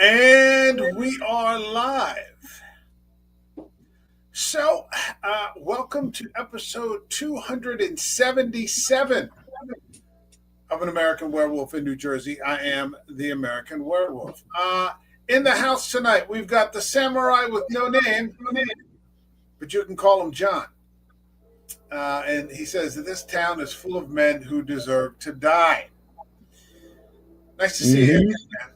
And we are live. So, welcome to episode 277 of An American Werewolf in New Jersey. I am the American Werewolf. In the house tonight, we've got the samurai with no name, but you can call him John. And he says that this town is full of men who deserve to die. Nice to see you again, man.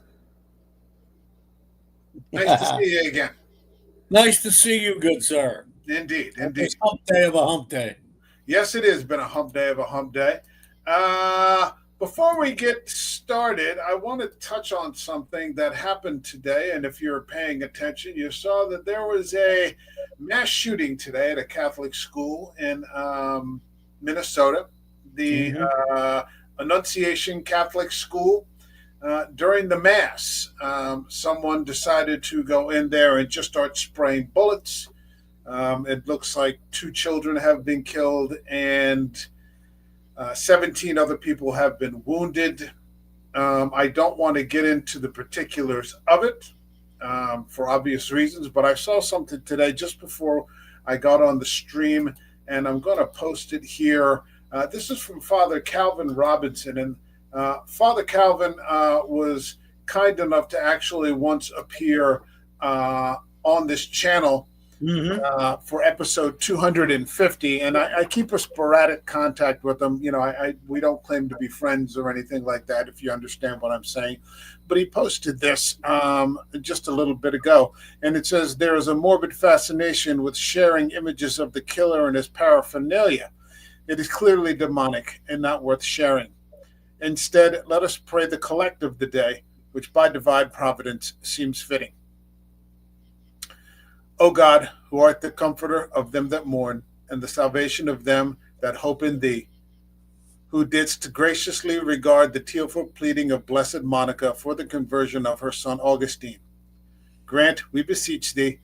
Nice to see you again. Nice to see you, good sir. Indeed. It's hump day of a hump day. Yes, it has been a hump day of a hump day. Before we get started, I want to touch on something that happened today. And if you're paying attention, you saw that there was a mass shooting today at a Catholic school in Minnesota, the Annunciation Catholic School. During the mass, someone decided to go in there and just start spraying bullets. It looks like 2 children have been killed and 17 other people have been wounded. I don't want to get into the particulars of it for obvious reasons, but I saw something today just before I got on the stream, and I'm going to post it here. This is from Father Calvin Robinson, and Father Calvin was kind enough to actually once appear on this channel for episode 250, and I keep a sporadic contact with him. You know, we don't claim to be friends or anything like that, if you understand what I'm saying. But he posted this just a little bit ago, and it says, "There is a morbid fascination with sharing images of the killer and his paraphernalia. It is clearly demonic and not worth sharing. Instead, let us pray the collect of the day, which by divine providence seems fitting. O God, who art the comforter of them that mourn, and the salvation of them that hope in thee, who didst graciously regard the tearful pleading of blessed Monica for the conversion of her son Augustine, grant, we beseech thee,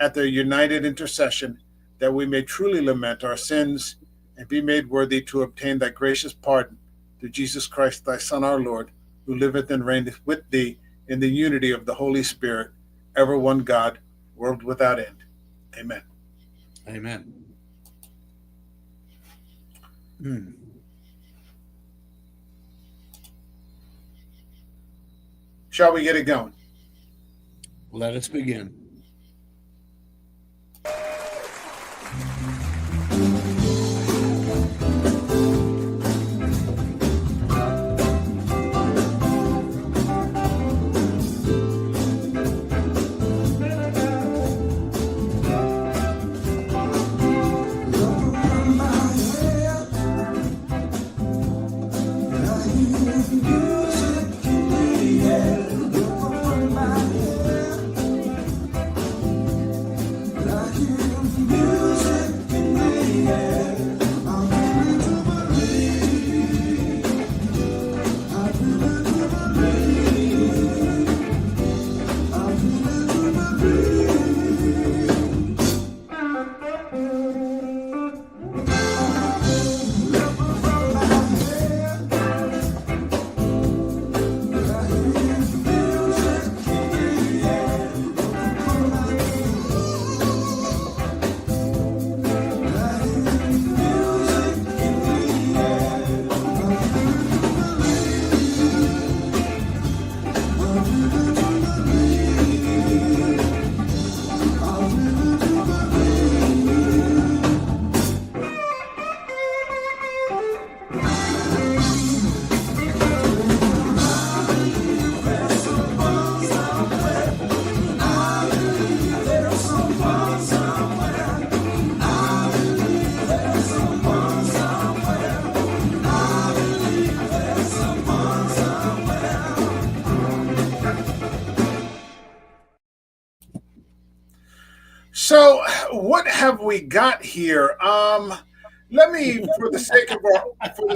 at their united intercession, that we may truly lament our sins and be made worthy to obtain thy gracious pardon, through Jesus Christ, thy Son, our Lord, who liveth and reigneth with thee in the unity of the Holy Spirit, ever one God, world without end. Amen." Amen. Shall we get it going? Let us begin. So, what have we got here? Let me, for the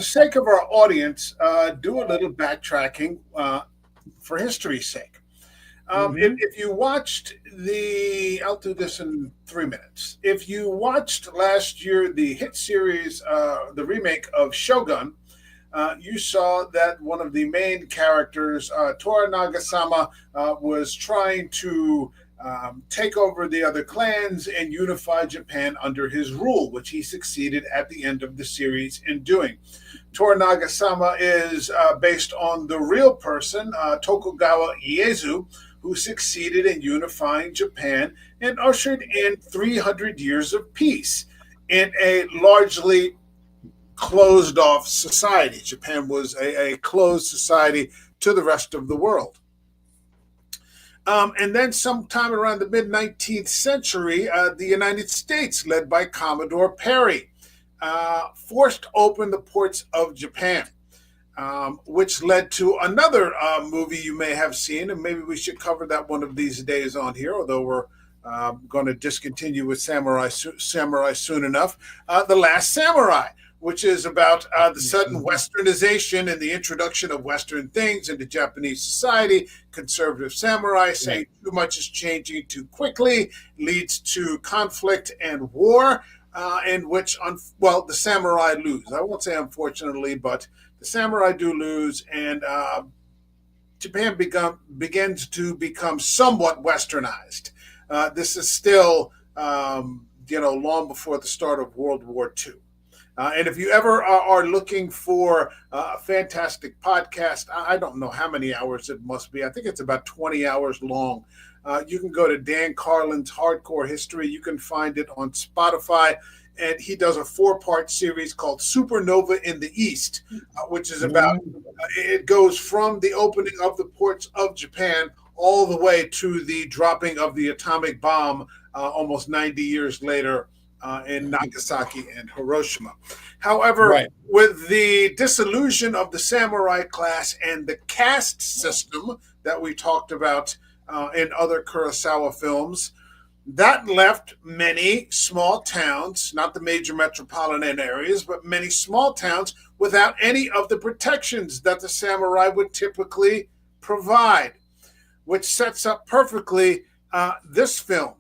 sake of our audience, do a little backtracking for history's sake. If you watched I'll do this in 3 minutes. If you watched last year the hit series, the remake of Shogun, you saw that one of the main characters, Tora Nagasama, was trying to take over the other clans and unify Japan under his rule, which he succeeded at the end of the series in doing. Tora Nagasama is based on the real person, Tokugawa Ieyasu, who succeeded in unifying Japan and ushered in 300 years of peace in a largely closed off society. Japan was a closed society to the rest of the world. And then, sometime around the mid 19th century, the United States, led by Commodore Perry, forced open the ports of Japan, which led to another movie you may have seen, and maybe we should cover that one of these days on here, although we're going to discontinue with Samurai soon enough. The Last Samurai, which is about the sudden westernization and the introduction of Western things into Japanese society. Conservative samurai saying too much is changing too quickly, leads to conflict and war, in which, the samurai lose. I won't say unfortunately, but the samurai do lose, and Japan begins to become somewhat westernized. This is still, long before the start of World War II. And if you ever are looking for a fantastic podcast, I don't know how many hours it must be. I think it's about 20 hours long. You can go to Dan Carlin's Hardcore History. You can find it on Spotify. And he does a 4-part series called Supernova in the East, which is about, it goes from the opening of the ports of Japan all the way to the dropping of the atomic bomb almost 90 years later in Nagasaki and Hiroshima. However, with the dissolution of the samurai class and the caste system that we talked about in other Kurosawa films, that left many small towns, not the major metropolitan areas, but many small towns without any of the protections that the samurai would typically provide, which sets up perfectly this film,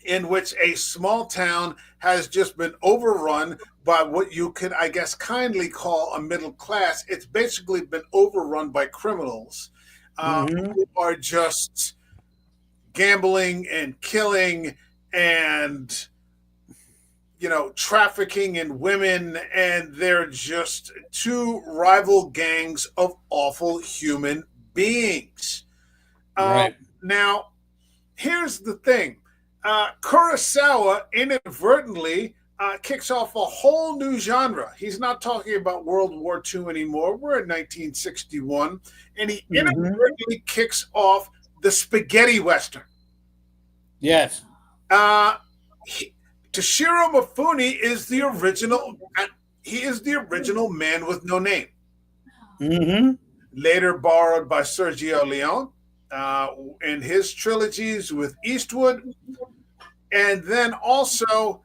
in which a small town has just been overrun by what you could, I guess, kindly call a middle class. It's basically been overrun by criminals who are just gambling and killing and, trafficking in women. And they're just two rival gangs of awful human beings. Now, here's the thing. Kurosawa inadvertently kicks off a whole new genre. He's not talking about World War II anymore. We're in 1961, and he inadvertently kicks off the spaghetti western. Yes. Toshiro Mifune is the original. He is the original Man with No Name. Later borrowed by Sergio Leone in his trilogies with Eastwood. And then also,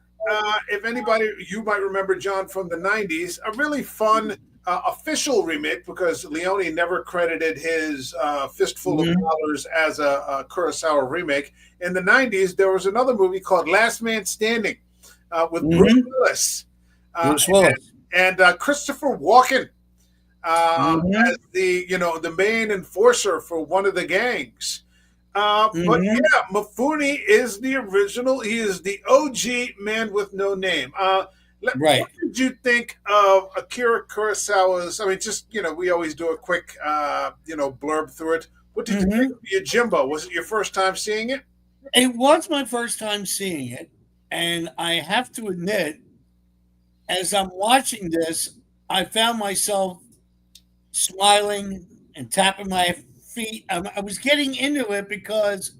if anybody, you might remember, John, from the 90s, a really fun official remake, because Leone never credited his Fistful of Dollars as a Kurosawa remake. In the 90s, there was another movie called Last Man Standing with Bruce Willis. And Christopher Walken as the main enforcer for one of the gangs. But Mifune is the original. He is the OG Man with No Name. What did you think of Akira Kurosawa's? I mean, just, we always do a quick, blurb through it. What did you think of Yojimbo? Was it your first time seeing it? It was my first time seeing it. And I have to admit, as I'm watching this, I found myself smiling and tapping my feet. I was getting into it because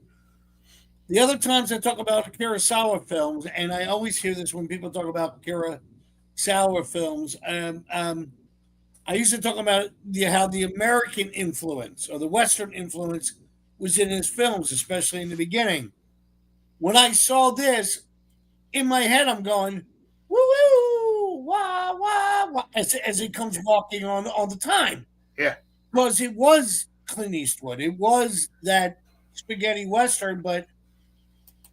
the other times I talk about Kurosawa films, and I always hear this when people talk about Kurosawa films, I used to talk about how the American influence or the Western influence was in his films, especially in the beginning. When I saw this, in my head, I'm going, woo woo, wah wah wah, as he comes walking on all the time. Yeah, because it was Clint Eastwood, it was that spaghetti western, but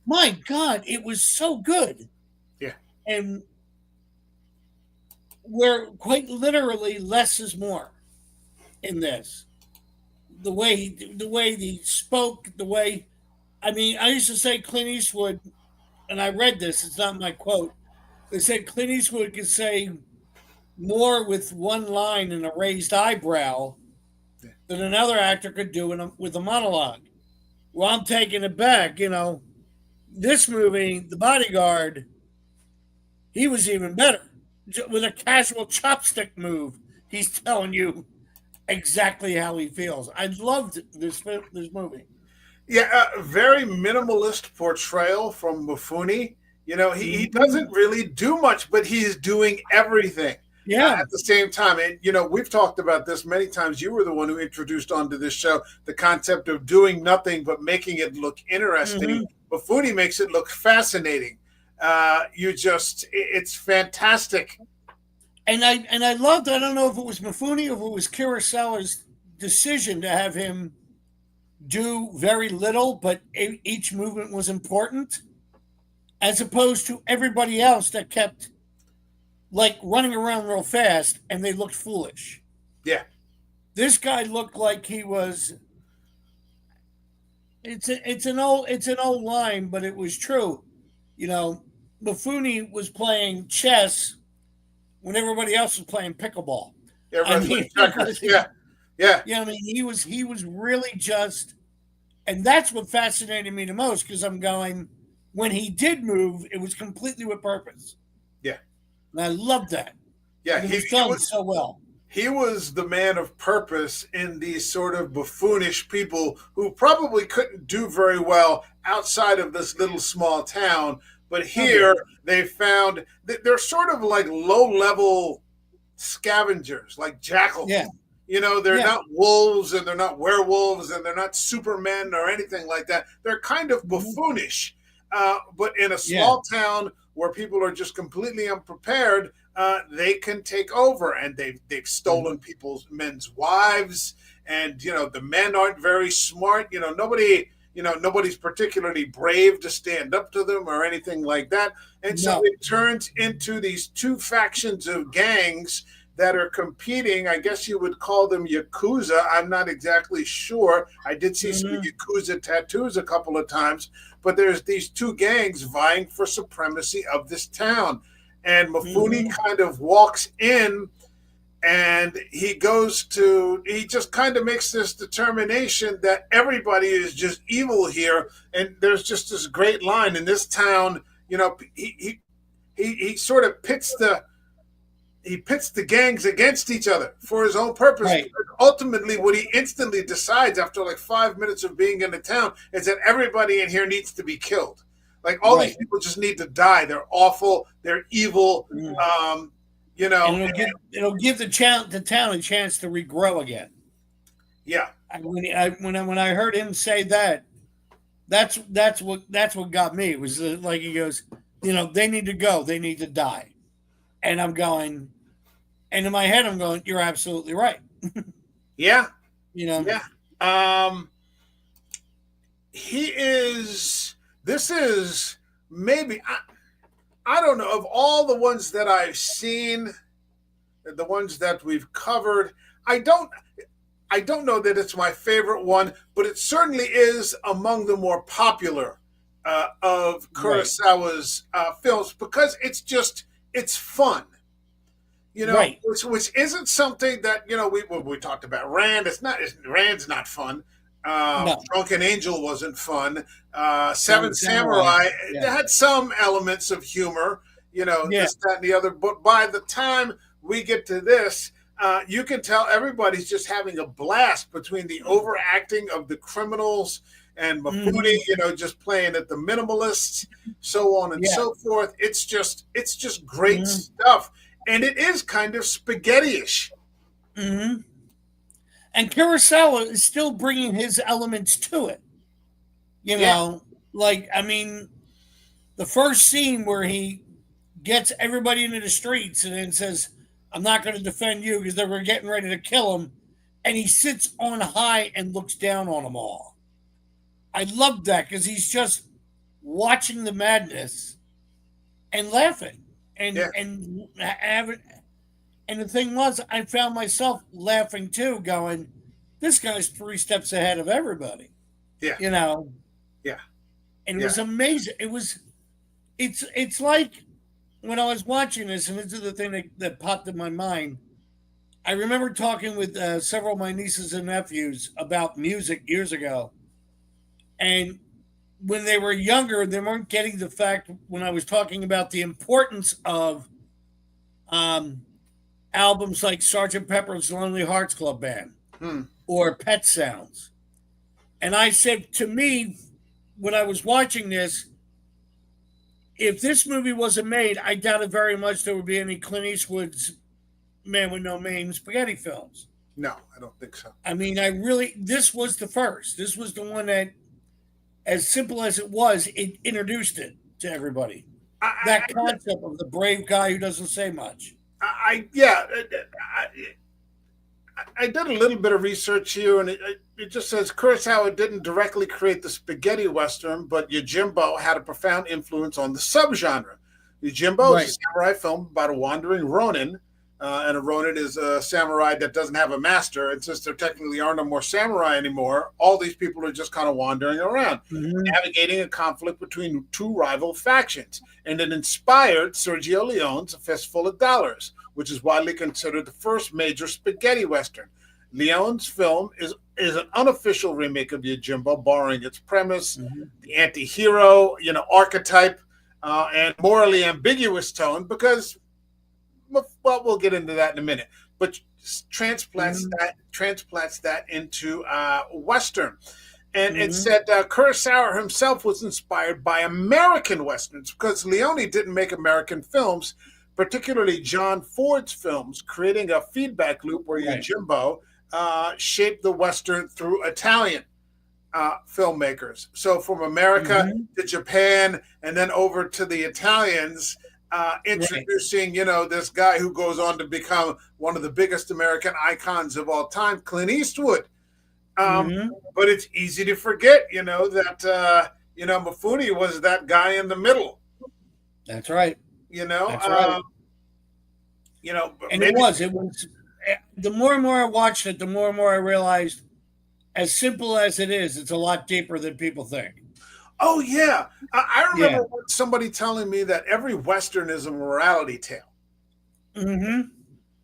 my God, it was so good. Yeah, and where quite literally less is more in this. The way he spoke, the way I mean, I used to say Clint Eastwood, and I read this. It's not my quote. They said Clint Eastwood could say more with one line and a raised eyebrow than another actor could do with a monologue. Well, I'm taking it back. This movie, The Bodyguard, he was even better. With a casual chopstick move, he's telling you exactly how he feels. I loved this movie. Yeah, a very minimalist portrayal from Mifune. He doesn't really do much, but he's doing everything Yeah. at the same time. And, we've talked about this many times. You were the one who introduced onto this show the concept of doing nothing but making it look interesting. Mifune makes it look fascinating. It's fantastic. And I loved, I don't know if it was Mifune or if it was Kurosawa's decision to have him do very little, but each movement was important, as opposed to everybody else that kept like running around real fast and they looked foolish. Yeah. This guy looked like he was. It's an old line, but it was true. Mifune was playing chess when everybody else was playing pickleball. Everyone's playing checkers. Yeah. Yeah. Yeah, I mean, he was really just, and that's what fascinated me the most, because I'm going, when he did move, it was completely with purpose. Yeah. And I loved that. Yeah, he was done so well. He was the man of purpose in these sort of buffoonish people who probably couldn't do very well outside of this little small town. But here they found that they're sort of like low-level scavengers, like jackals. Yeah. They're not wolves, and they're not werewolves, and they're not supermen or anything like that. They're kind of buffoonish. But in a small town where people are just completely unprepared, they can take over, and they've stolen men's wives, and the men aren't very smart. Nobody's particularly brave to stand up to them or anything like that. And so it turns into these two factions of gangs that are competing. I guess you would call them Yakuza. I'm not exactly sure. I did see some Yakuza tattoos a couple of times, but there's these two gangs vying for supremacy of this town. And Mifune kind of walks in, and he just kind of makes this determination that everybody is just evil here. And there's just this great line in this town. He sort of pits the gangs against each other for his own purpose. Right. Ultimately, what he instantly decides after like 5 minutes of being in the town is that everybody in here needs to be killed. Like all these people just need to die. They're awful. They're evil. And it'll give the town a chance to regrow again. Yeah. When I heard him say that, that's what got me. It was like he goes, they need to go. They need to die. And I'm going, and in my head, I'm going, you're absolutely right. Yeah. Yeah. This is maybe, I don't know, of all the ones that I've seen, the ones that we've covered, I don't know that it's my favorite one, but it certainly is among the more popular of Kurosawa's films, because it's fun, which isn't something that, we talked about Rand. Rand's not fun. Drunken Angel wasn't fun. Seven Samurai, it had some elements of humor, this, that, and the other. But by the time we get to this, you can tell everybody's just having a blast between the overacting of the criminals and Mifune, just playing at the minimalists, so on and so forth. It's just great stuff. And it is kind of spaghetti-ish. Mm-hmm. And Kurosawa is still bringing his elements to it. The first scene where he gets everybody into the streets and then says, I'm not going to defend you because they were getting ready to kill him. And he sits on high and looks down on them all. I love that because he's just watching the madness and laughing and having. And the thing was, I found myself laughing too, going, "This guy's 3 steps ahead of everybody." Yeah. You know, Yeah. and it Yeah. was amazing. It's like when I was watching this, and this is the thing that popped in my mind. I remember talking with several of my nieces and nephews about music years ago, and when they were younger, they weren't getting the fact when I was talking about the importance of um, albums like Sergeant Pepper's Lonely Hearts Club Band Hmm. or Pet Sounds. And I said, to me, when I was watching this, if this movie wasn't made, I doubt it very much there would be any Clint Eastwood's Man with No Name spaghetti films. No, I don't think so. I mean, this was the first. This was the one that, as simple as it was, it introduced it to everybody. That concept of the brave guy who doesn't say much. Yeah, I did a little bit of research here, and it just says Kurosawa didn't directly create the spaghetti western, but Yojimbo had a profound influence on the subgenre. Yojimbo is a samurai film about a wandering rōnin, and a rōnin is a samurai that doesn't have a master. And since there technically aren't no more samurai anymore, all these people are just kind of wandering around, navigating a conflict between two rival factions. And it inspired Sergio Leone's A Fistful of Dollars, which is widely considered the first major spaghetti western. Leone's film is an unofficial remake of Yojimbo, borrowing its premise, the anti-hero, archetype, and morally ambiguous tone, because, well, we'll get into that in a minute, but transplants that into Western. And it said Kurosawa himself was inspired by American Westerns, because Leone didn't make American films, particularly John Ford's films, creating a feedback loop where Yojimbo shaped the Western through Italian filmmakers. So from America to Japan, and then over to the Italians, introducing, this guy who goes on to become one of the biggest American icons of all time, Clint Eastwood. But it's easy to forget, that, Mifune was that guy in the middle. That's right. That's right. And it was the more and more I watched it, the more and more I realized, as simple as it is, it's a lot deeper than people think. Oh, yeah. I remember somebody telling me that every Western is a morality tale.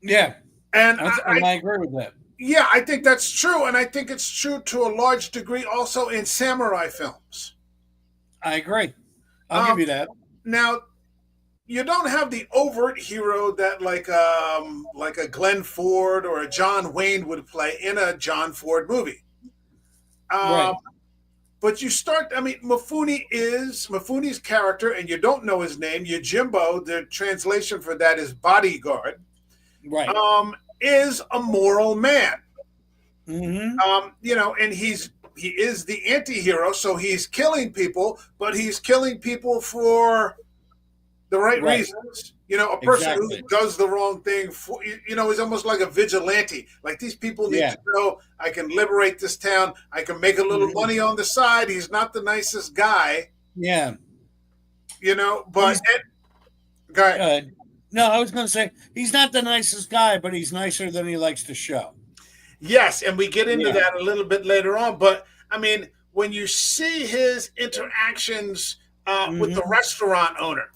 Yeah. And I agree with that. Yeah, I think that's true. And I think it's true to a large degree also in samurai films. I agree. I'll give you that. Now, you don't have the overt hero that like a Glenn Ford or a John Wayne would play in a John Ford movie. But you start, Mifune's character, and you don't know his name, Yojimbo, the translation for that is bodyguard, is a moral man. And he is the anti-hero, so he's killing people, but he's killing people for the right reasons. A person who does the wrong thing, is almost like a vigilante. Like, these people need to know, I can liberate this town. I can make a little money on the side. He's not the nicest guy. Yeah. But... Go ahead. No, I was going to say, he's not the nicest guy, but he's nicer than he likes to show. Yes, and we get into that a little bit later on. But, when you see his interactions with the restaurant owner,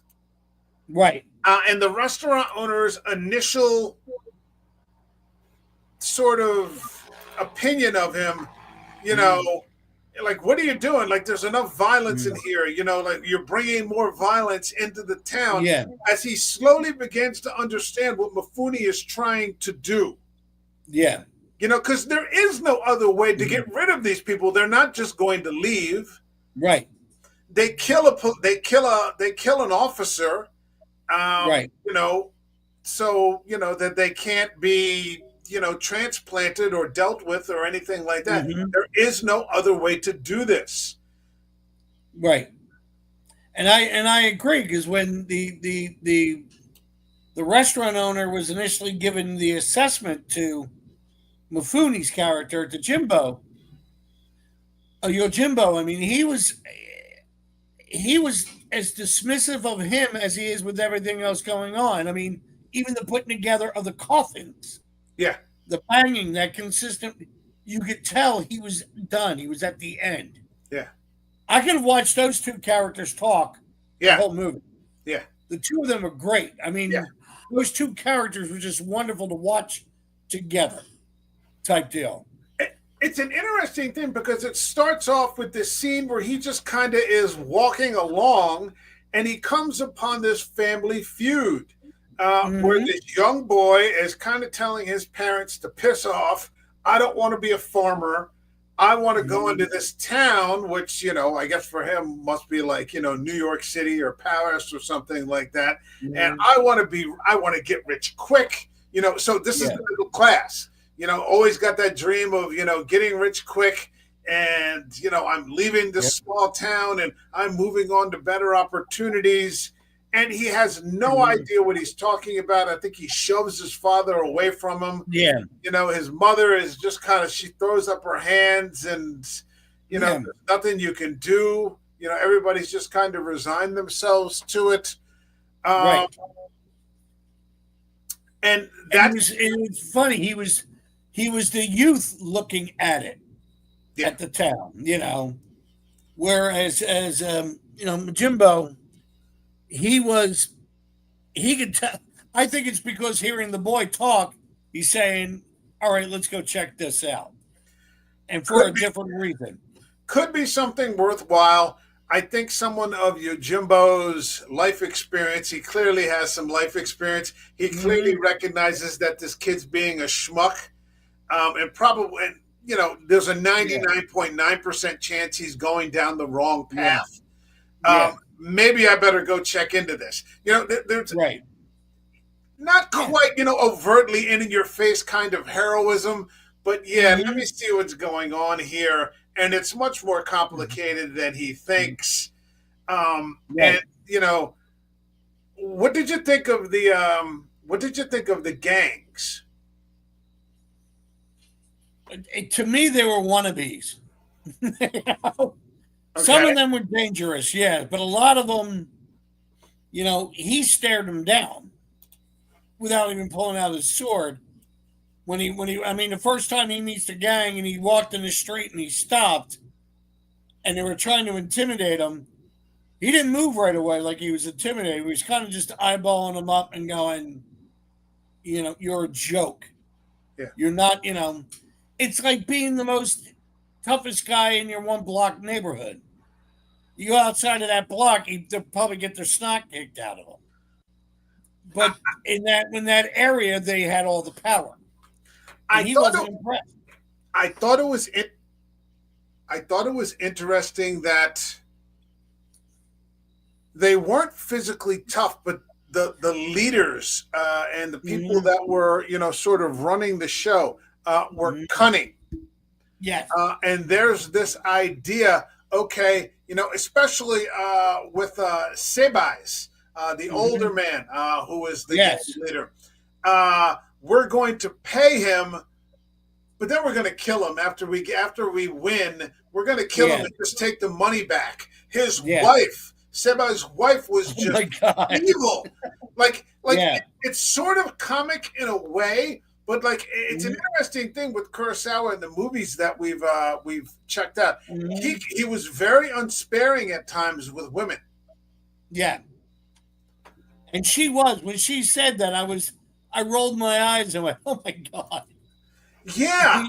and the restaurant owner's initial sort of opinion of him, like, what are you doing? Like, there's enough violence in here, like, you're bringing more violence into the town. As he slowly begins to understand what Mifune is trying to do. Because there is no other way to get rid of these people. They're not just going to leave. They kill an officer. So that they can't be transplanted or dealt with or anything like that. There is no other way to do this. And I agree, because when the restaurant owner was initially given the assessment to Mifune's character, to Yojimbo, he was as dismissive of him as he is with everything else going on. even the putting together of the coffins, Yeah. the banging, that consistent. You could tell he was done. He was at the end. Yeah. I could have watched those two characters talk the Yeah. whole movie. Yeah. The two of them are great. I Yeah. mean, those two characters were just wonderful to watch together, type deal. It's an interesting thing because it starts off with this scene where he just kind of is walking along and he comes upon this family feud where this young boy is kind of telling his parents to piss off. I don't want to be a farmer. I want to go into this town, which, I guess for him must be like, New York City or Paris or something like that. And I want to get rich quick, so this is the middle class. Always got that dream of, getting rich quick. And, I'm leaving this small town and I'm moving on to better opportunities. And he has no idea what he's talking about. I think he shoves his father away from him. Yeah. His mother is just she throws up her hands and, there's nothing you can do. Everybody's just kind of resigned themselves to it. Right. And it was funny. He was the youth looking at it, at the town, whereas as Yojimbo, he could tell. I think it's because hearing the boy talk, he's saying, all right, let's go check this out, and for a different reason. Could be something worthwhile. I think someone of Yojimbo's life experience, he clearly has some life experience. He clearly recognizes that this kid's being a schmuck. And probably, there's a 99.9% chance he's going down the wrong path. Maybe I better go check into this. There's not quite, overtly in your face kind of heroism, but let me see what's going on here. And it's much more complicated than he thinks. And, what did you think of the gangs? To me, they were wannabes. Some of them were dangerous, but a lot of them, he stared them down without even pulling out his sword. The first time he meets the gang and he walked in the street and he stopped and they were trying to intimidate him, he didn't move right away like he was intimidated. He was kind of just eyeballing him up and going, you're a joke. Yeah. You're not, it's like being the most toughest guy in your one block neighborhood. You go outside of that block, they'll probably get their snot kicked out of them. But in that area, they had all the power. He wasn't impressed. I thought it was interesting that they weren't physically tough, but the leaders and the people that were sort of running the show were cunning. Yes. And there's this idea, especially with Sebais, the older man who was the gang leader. We're going to pay him, but then we're going to kill him after we win. We're going to kill him and just take the money back. His wife, Sebai's wife, was just evil. It's sort of comic in a way, but it's an interesting thing with Kurosawa in the movies that we've checked out. He was very unsparing at times with women. Yeah, and she was when she said that. I rolled my eyes and went, "Oh my god!" Yeah.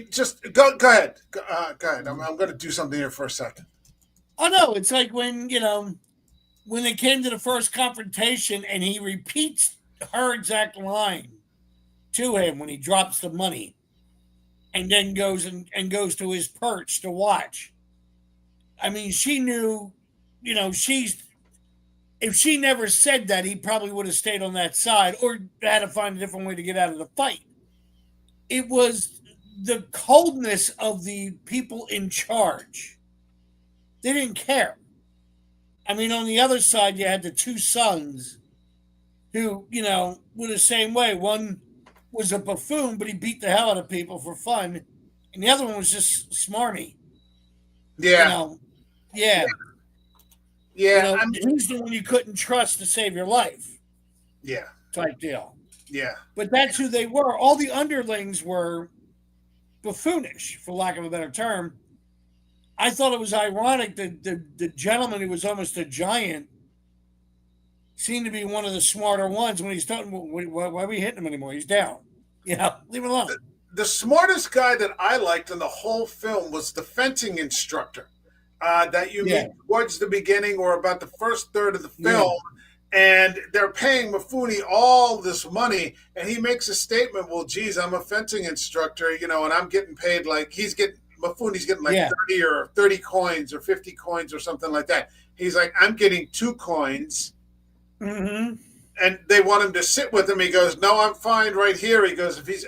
Just go ahead. Go ahead. I'm going to do something here for a second. Oh no, it's like when they came to the first confrontation and he repeats her exact line to him when he drops the money, and then goes to his perch to watch. She knew, if she never said that, he probably would have stayed on that side or had to find a different way to get out of the fight. It was the coldness of the people in charge. They didn't care. On the other side, you had the two sons who, were the same way. One was a buffoon, but he beat the hell out of people for fun. And the other one was just smarmy. Yeah. Yeah, Who's the one you couldn't trust to save your life? yeah, Type deal. yeah. But that's who they were. All the underlings were buffoonish, for lack of a better term. I thought it was ironic that the gentleman who was almost a giant seemed to be one of the smarter ones when he's done. Why are we hitting him anymore? He's down. Leave him alone. The smartest guy that I liked in the whole film was the fencing instructor that you meet towards the beginning or about the first third of the film. And they're paying Mifune all this money, and he makes a statement, well, geez, I'm a fencing instructor, and I'm getting paid like Mifune's getting like 30 coins or 50 coins or something like that. He's like, I'm getting 2 coins. Mm-hmm. And they want him to sit with him. He goes, no, I'm fine right here. He goes, if he's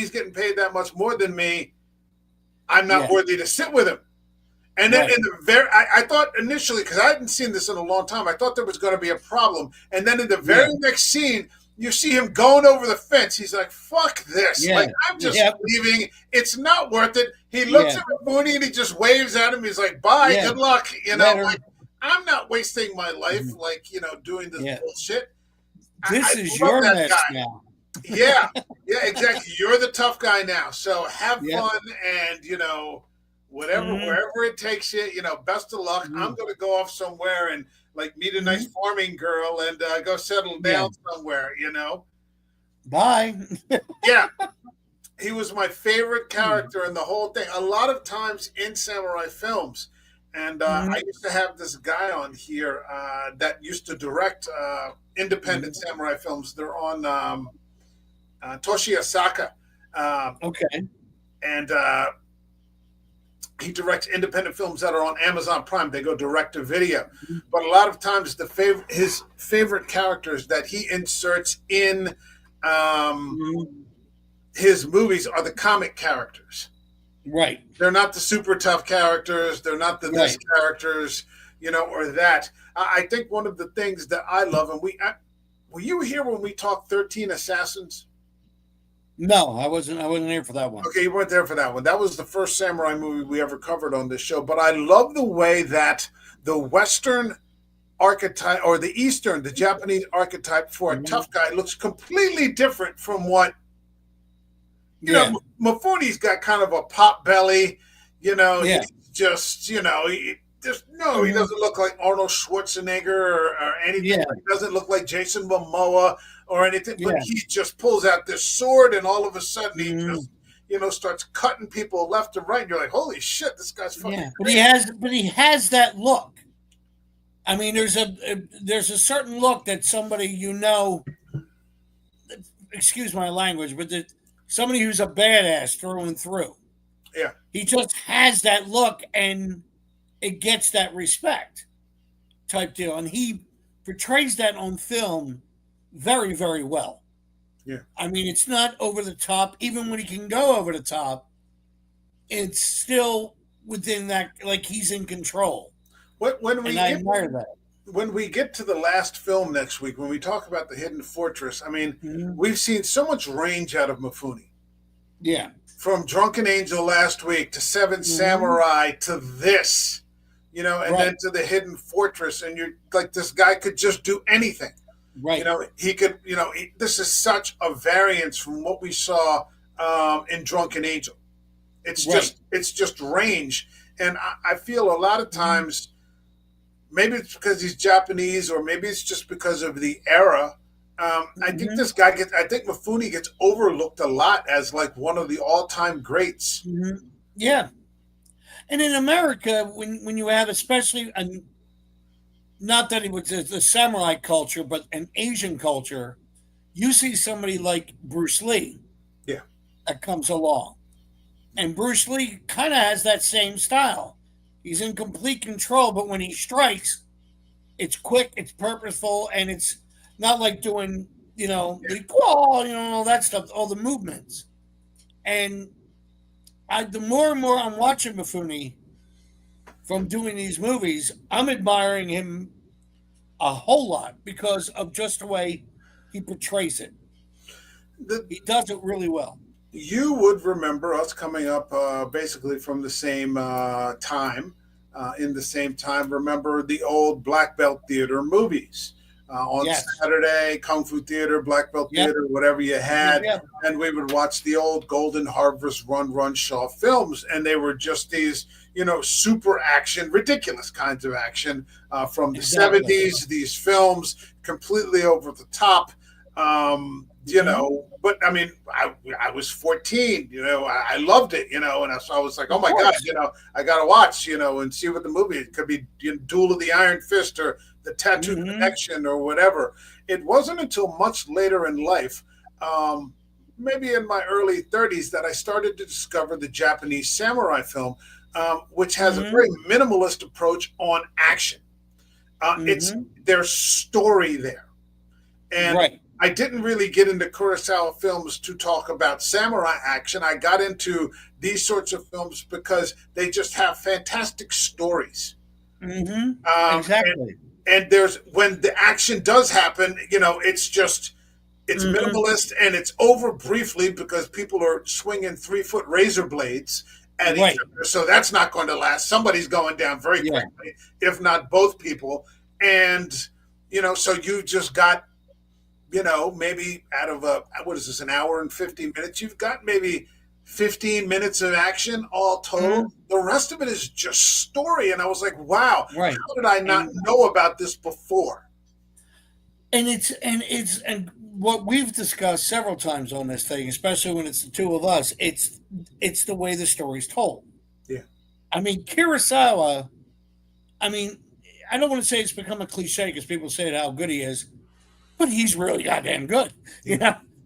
getting paid that much more than me, I'm not worthy to sit with him. And then I thought initially, because I hadn't seen this in a long time, I thought there was going to be a problem. And then in the very next scene, you see him going over the fence. He's like, fuck this. Like, I'm just leaving. It's not worth it. He looks at Mifune and he just waves at him. He's like, bye, good luck. Like, I'm not wasting my life, doing this bullshit. This is your mess now. Yeah, exactly. You're the tough guy now. So have fun and, whatever, wherever it takes you, best of luck. I'm going to go off somewhere and like meet a nice farming girl and go settle down somewhere, Bye. Yeah. He was my favorite character in the whole thing. A lot of times in samurai films, and I used to have this guy on here that used to direct independent samurai films. They're on Toshiro Mifune. Okay. And he directs independent films that are on Amazon Prime. They go direct to video. But a lot of times his favorite characters that he inserts in his movies are the comic characters. Right. They're not the super tough characters. They're not the this characters, or that. I think one of the things that I love, and were you here when we talked 13 Assassins? No, I wasn't here for that one. Okay, you weren't there for that one. That was the first samurai movie we ever covered on this show. But I love the way that the Western archetype or the Japanese archetype for a tough guy looks completely different from what Mifune's got kind of a pot belly, he's just, he doesn't look like Arnold Schwarzenegger or anything. He doesn't look like Jason Momoa or anything, but he just pulls out this sword and all of a sudden he just, starts cutting people left and right. And you're like, holy shit, this guy's fucking crazy. But he has that look. I mean, there's a certain look that somebody, excuse my language, but that somebody who's a badass through and through. Yeah. He just has that look and it gets that respect type deal. And he portrays that on film very, very well. Yeah. I mean, it's not over the top. Even when he can go over the top, it's still within that, like he's in control. I admire that. When we get to the last film next week, when we talk about the Hidden Fortress, I mean, we've seen so much range out of Mifune. Yeah. From Drunken Angel last week to Seven Samurai to this, and then to the Hidden Fortress. And you're like, this guy could just do anything. Right. He could, this is such a variance from what we saw in Drunken Angel. It's just range. And I feel a lot of times, maybe it's because he's Japanese or maybe it's just because of the era. I think Mifune gets overlooked a lot as like one of the all-time greats. Yeah. And in America, when you have especially, not that it was the samurai culture, but an Asian culture, you see somebody like Bruce Lee that comes along. And Bruce Lee kind of has that same style. He's in complete control, but when he strikes, it's quick, it's purposeful, and it's not like doing, all that stuff, all the movements. And the more and more I'm watching Mifune from doing these movies, I'm admiring him a whole lot because of just the way he portrays it. He does it really well. You would remember us coming up basically from the same time. in the same time. Remember the old Black Belt Theater movies. On Yes. Saturday, Kung Fu Theater, Black Belt Yep. Theater, whatever you had. Yep. And we would watch the old Golden Harvest Run Shaw films. And they were just these, super action, ridiculous kinds of action from the Exactly. 70s, these films completely over the top. But I mean, I was 14, I loved it, and so I was like, oh my God, I got to watch, and see what the movie, it could be Duel of the Iron Fist or The Tattoo Connection or whatever. It wasn't until much later in life, maybe in my early 30s, that I started to discover the Japanese samurai film, which has a very minimalist approach on action. It's their story there. And right. I didn't really get into Kurosawa films to talk about samurai action. I got into these sorts of films because they just have fantastic stories. Exactly. And there's, when the action does happen, it's minimalist and it's over briefly because people are swinging 3-foot razor blades at each other. So that's not going to last. Somebody's going down very quickly, if not both people. And, so you just got, maybe out of an hour and 50 minutes, you've got maybe 15 minutes of action all total. The rest of it is just story. And I was like, wow, how did I not know about this before? And what we've discussed several times on this thing, especially when it's the two of us, it's the way the story's told. Yeah. I mean, Kurosawa, I don't want to say it's become a cliche because people say how good he is, but he's really goddamn good.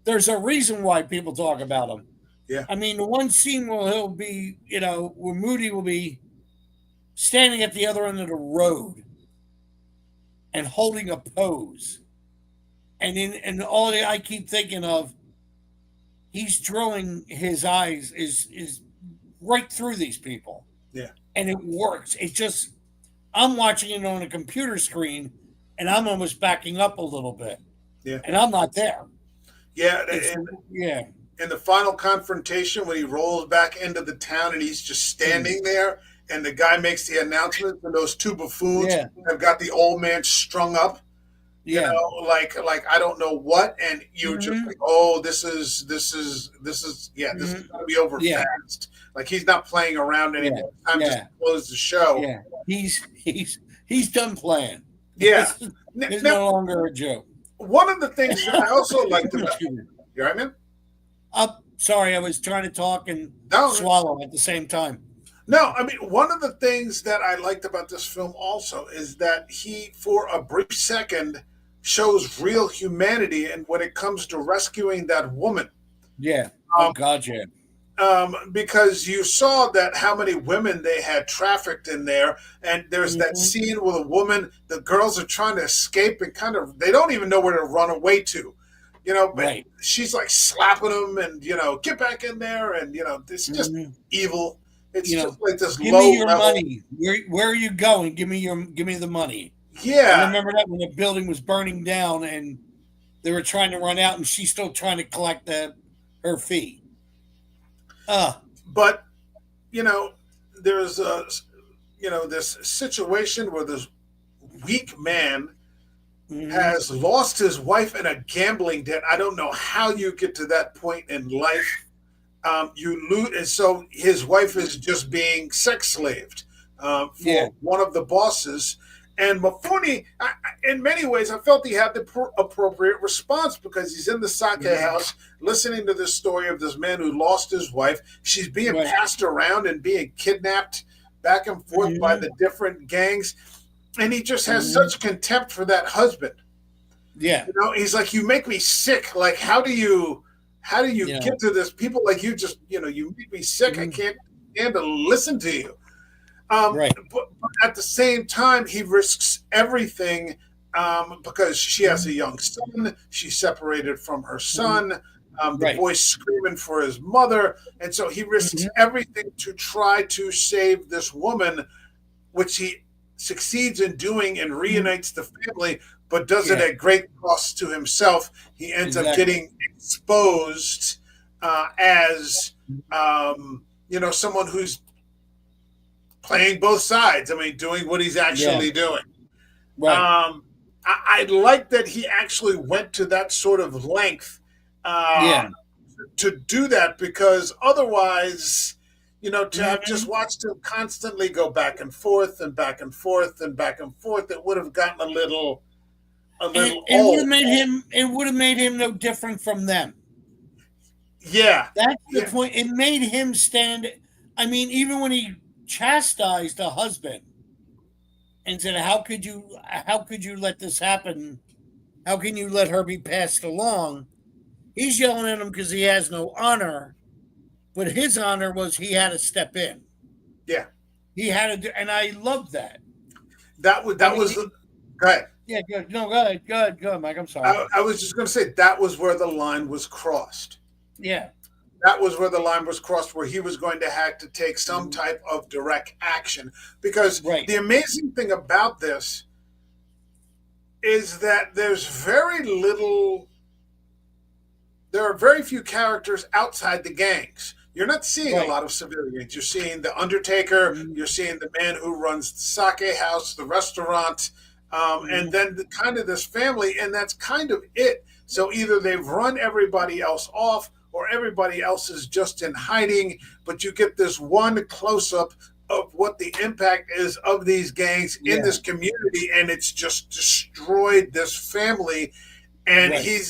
There's a reason why people talk about him. Yeah. The one scene where he'll be, where Moody will be standing at the other end of the road and holding a pose. And all that I keep thinking of, he's drilling his eyes is right through these people. Yeah. And it works. I'm watching it on a computer screen and I'm almost backing up a little bit. Yeah. And I'm not there. Yeah. Yeah. In the final confrontation, when he rolls back into the town and he's just standing there, and the guy makes the announcement, and those two buffoons have got the old man strung up, like I don't know what, and you're just like, oh, this is going to be over fast. Like he's not playing around anymore. Time just to close the show. Yeah, he's done playing. Yeah, it's no longer a joke. One of the things that I also liked about you right, man? Sorry, I was trying to talk and swallow at the same time. No, one of the things that I liked about this film also is that he, for a brief second, shows real humanity and when it comes to rescuing that woman. Yeah. Oh, God, yeah. Because you saw that how many women they had trafficked in there, and there's that scene with a woman, the girls are trying to escape and they don't even know where to run away to. But she's like slapping them and, get back in there. And, it's just evil. It's just like this give low me your level. money. Where are you going? Give me the money. Yeah. I remember that when the building was burning down and they were trying to run out and she's still trying to collect her fee. But, there's this situation where this weak man has lost his wife in a gambling debt. I don't know how you get to that point in life. You lose, and so his wife is just being sex slaved for one of the bosses. And Mifune, in many ways, I felt he had the appropriate response because he's in the sake house listening to this story of this man who lost his wife. She's being passed around and being kidnapped back and forth by the different gangs. And he just has such contempt for that husband. Yeah. He's like, you make me sick. Like, how do you get to this? People like you just, you make me sick. I can't stand to listen to you. But at the same time, he risks everything because she has a young son. She's separated from her son. The boy's screaming for his mother. And so he risks everything to try to save this woman, which he succeeds in doing and reunites the family, but does it at great cost to himself. He ends up getting exposed as, someone who's playing both sides. I mean, doing what he's actually doing. Right. I like that he actually went to that sort of length to do that, because otherwise, to have just watched him constantly go back and forth and back and forth and back and forth, it would have gotten a little it would have made him. It would have made him no different from them. Yeah, that's the point. It made him stand. I mean, even when he chastised the husband and said, how could you let this happen? How can you let her be passed along? He's yelling at him because he has no honor, but his honor was he had to step in. Yeah, he had to do, and I loved that. Go ahead. Yeah, good. No, go ahead, Mike. I'm sorry. I was just going to say that was where the line was crossed. Yeah. That was where the line was crossed, where he was going to have to take some type of direct action. Because the amazing thing about this is that there are very few characters outside the gangs. You're not seeing a lot of civilians. You're seeing the Undertaker. You're seeing the man who runs the sake house, the restaurant, and then this family, and that's kind of it. So either they've run everybody else off, or everybody else is just in hiding, but you get this one close-up of what the impact is of these gangs in this community, and it's just destroyed this family. And he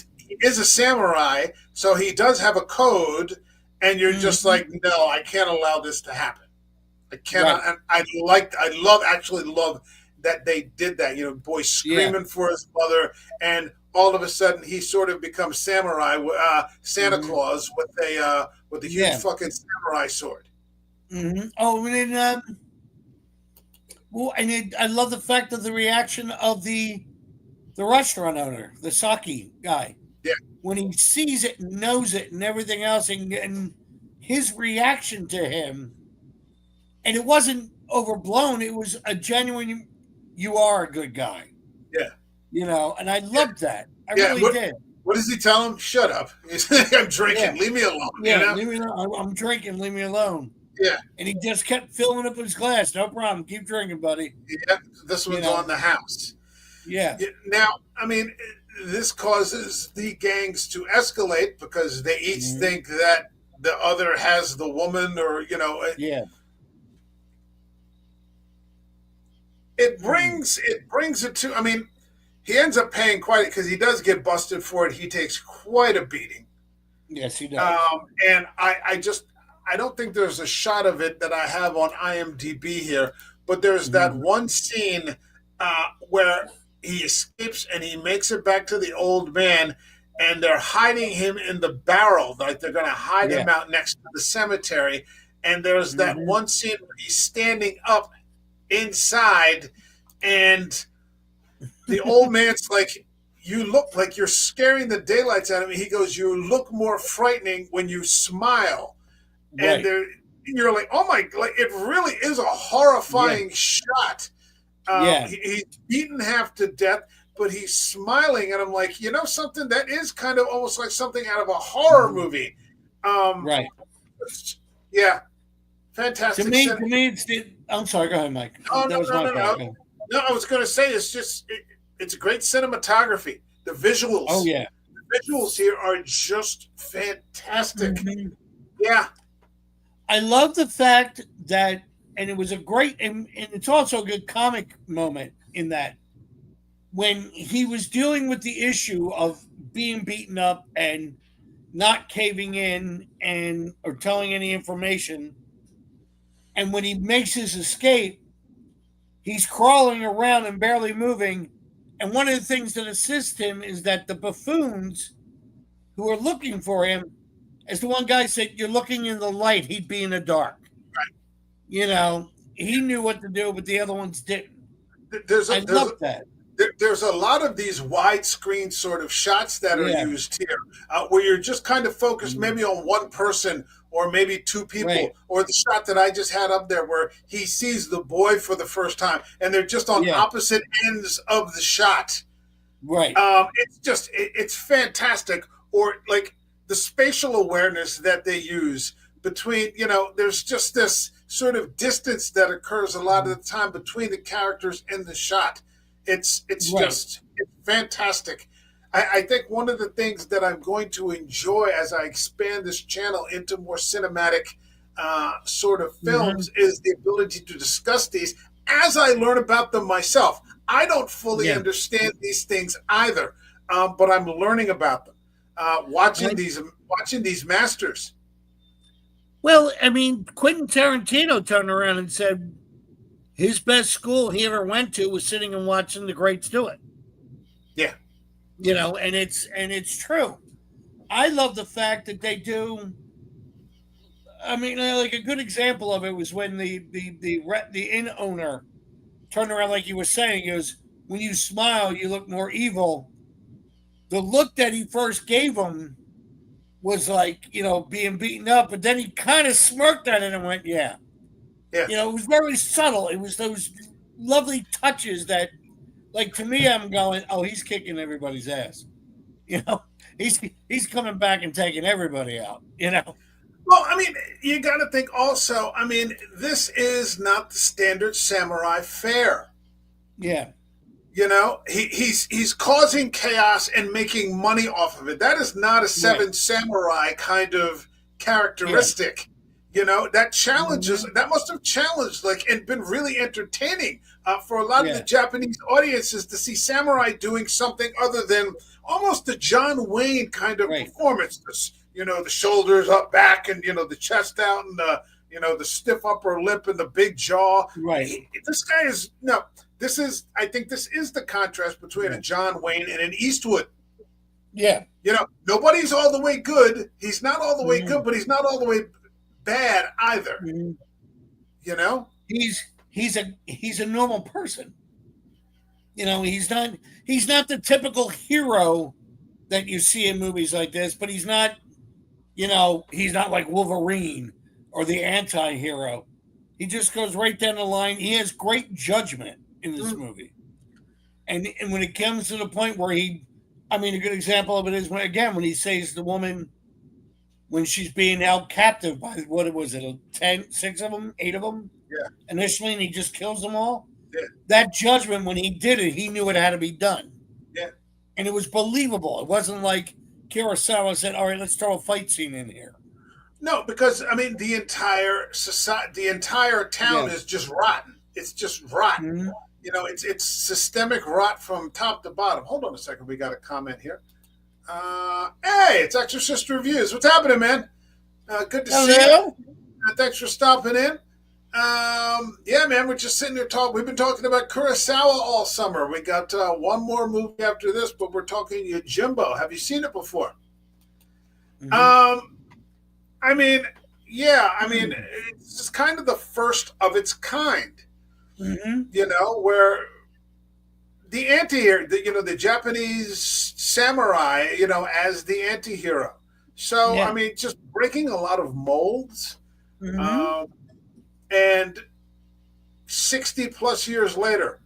is a samurai, so he does have a code, and you're just like, no, I can't allow this to happen. I cannot. And I actually love that they did that. Boy screaming for his mother, and all of a sudden he sort of becomes samurai, Santa Claus with a huge fucking samurai sword. Oh, and I love the fact of the reaction of the restaurant owner, the sake guy. Yeah. When he sees it, knows it, and everything else, and his reaction to him, and it wasn't overblown. It was a genuine. You are a good guy. Yeah. And I loved that. I really did. What does he tell him? Shut up. I'm drinking. Leave me alone. Yeah, leave me alone. I'm drinking. Leave me alone. Yeah. And he just kept filling up his glass. No problem. Keep drinking, buddy. Yeah. This one's on the house. Yeah. Now, I mean, this causes the gangs to escalate because they each think that the other has the woman, or Yeah. It brings it to. I mean, he ends up paying quite, because he does get busted for it. He takes quite a beating. Yes, he does. And I don't think there's a shot of it that I have on IMDb here, but there's that one scene where he escapes and he makes it back to the old man, and they're hiding him in the barrel, like they're going to hide him out next to the cemetery. And there's that one scene where he's standing up inside, and the old man's like, you look like you're scaring the daylights out of me. He goes, you look more frightening when you smile. And you're like, oh my, like it really is a horrifying shot. He's beaten half to death, but he's smiling, and I'm like, something that is kind of almost like something out of a horror movie. Yeah. Fantastic. To me, it's I'm sorry, go ahead, Mike. No, I was going to say, it's a great cinematography. The visuals. Oh, yeah. The visuals here are just fantastic. Yeah. I love the fact that, and it was a great, and it's also a good comic moment in that, when he was dealing with the issue of being beaten up and not caving in or telling any information, and when he makes his escape, he's crawling around and barely moving. And one of the things that assists him is that the buffoons who are looking for him, as the one guy said, you're looking in the light, he'd be in the dark. Right. He knew what to do, but the other ones didn't. I love that. There's a lot of these widescreen sort of shots that are used here, where you're just kind of focused maybe on one person or maybe two people, or the shot that I just had up there where he sees the boy for the first time, and they're just on opposite ends of the shot. Right. It's fantastic. Or like the spatial awareness that they use between, there's just this sort of distance that occurs a lot of the time between the characters in the shot. It's Right. just it's fantastic. I think one of the things that I'm going to enjoy as I expand this channel into more cinematic sort of Mm-hmm. films is the ability to discuss these as I learn about them myself. I don't fully Yeah. understand these things either, but I'm learning about them. Watching these masters. Well, I mean, Quentin Tarantino turned around and said his best school he ever went to was sitting and watching the greats do it. Yeah, And it's true. I love the fact that they do. I mean, like a good example of it was when the inn owner turned around, like you were saying, he goes, "When you smile, you look more evil." The look that he first gave him was like, being beaten up, but then he kind of smirked at it and went, "Yeah." yeah. It was very subtle. It was those lovely touches that, like, to me, I'm going, "Oh, he's kicking everybody's ass." You know, he's coming back and taking everybody out. Well, I mean, you got to think also. I mean, this is not the standard samurai fare. Yeah. He's causing chaos and making money off of it. That is not a Right. seven samurai kind of Yeah. characteristic. That challenges Mm-hmm. that must have challenged and been really entertaining for a lot of the Yeah. Japanese audiences to see samurai doing something other than almost the John Wayne kind of Right. performance. The shoulders up back and the chest out and the stiff upper lip and the big jaw. Right. This guy is no. I think this is the contrast between Yeah. a John Wayne and an Eastwood. Yeah. Nobody's all the way good. He's not all the way Mm-hmm. good, but he's not all the way bad either. Mm-hmm. You know? He's a normal person. He's not the typical hero that you see in movies like this, but he's not like Wolverine or the anti-hero. He just goes right down the line. He has great judgment in this movie. And when it comes to the point where a good example of it is when he saves the woman when she's being held captive by, what was it, 6 of them, 8 of them? Yeah. Initially, and he just kills them all. Yeah. That judgment, when he did it, he knew it had to be done. Yeah. And it was believable. It wasn't like Kurosawa said, "All right, let's throw a fight scene in here." No, because the entire society, the entire town is just rotten. It's just rotten. Mm-hmm. It's systemic rot from top to bottom. Hold on a second. We got a comment here. Hey, it's Exorcist Reviews. What's happening, man? Good to see you. Thanks for stopping in. Yeah, man, we're just sitting here talking. We've been talking about Kurosawa all summer. We got one more movie after this, but we're talking Yojimbo. Have you seen it before? Mm-hmm. It's kind of the first of its kind. Mm-hmm. Where the anti-hero, the Japanese samurai, as the anti-hero. So, just breaking a lot of molds. Mm-hmm. And 60 plus years later,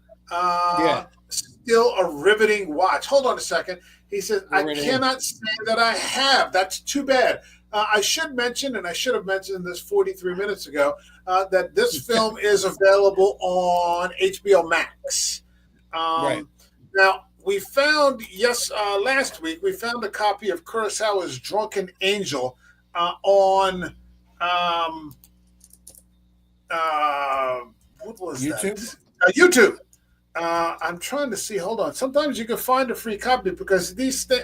still a riveting watch. Hold on a second. He says, I cannot say that I have. That's too bad. I should mention, and I should have mentioned this 43 minutes ago, that this film is available on HBO Max. Right. Now, we found, last week, we found a copy of Kurosawa's Drunken Angel on what was YouTube? That? YouTube. I'm trying to see. Hold on. Sometimes you can find a free copy because these things.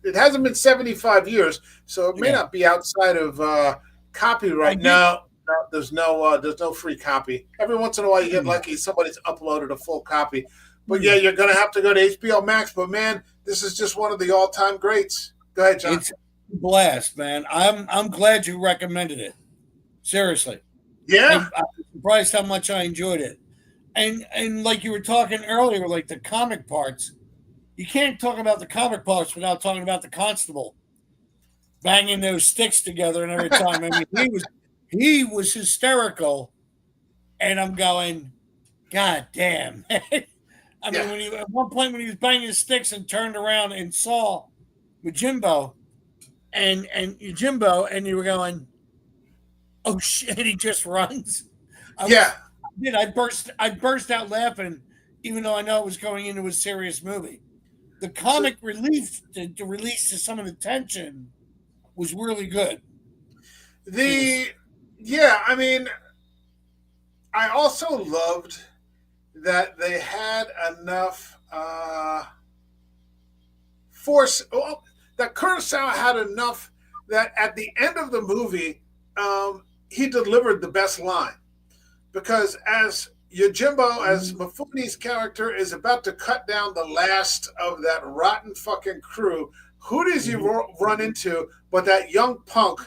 It hasn't been 75 years, so it may not be outside of copyright. No, there's no free copy. Every once in a while, you get lucky. Somebody's uploaded a full copy. But yeah, you're gonna have to go to HBO Max. But man, this is just one of the all-time greats. Go ahead, John. It's a blast, man. I'm glad you recommended it. Seriously. Yeah. I'm surprised how much I enjoyed it. And like you were talking earlier, like the comic parts, you can't talk about the comic parts without talking about the constable banging those sticks together and every time. I mean, he was hysterical, and I'm going, God damn. When at one point when he was banging his sticks and turned around and saw Yojimbo and Yojimbo, and you were going, oh shit, he just runs. Yeah. I burst out laughing, even though I know it was going into a serious movie. The So comic relief to release to some of the tension was really good. It was the yeah, I mean, I also loved that they had enough force. Well, that Kurosawa had enough that at the end of the movie, he delivered the best line because as Yojimbo, as Mifune's character, is about to cut down the last of that rotten fucking crew, who does he run into but that young punk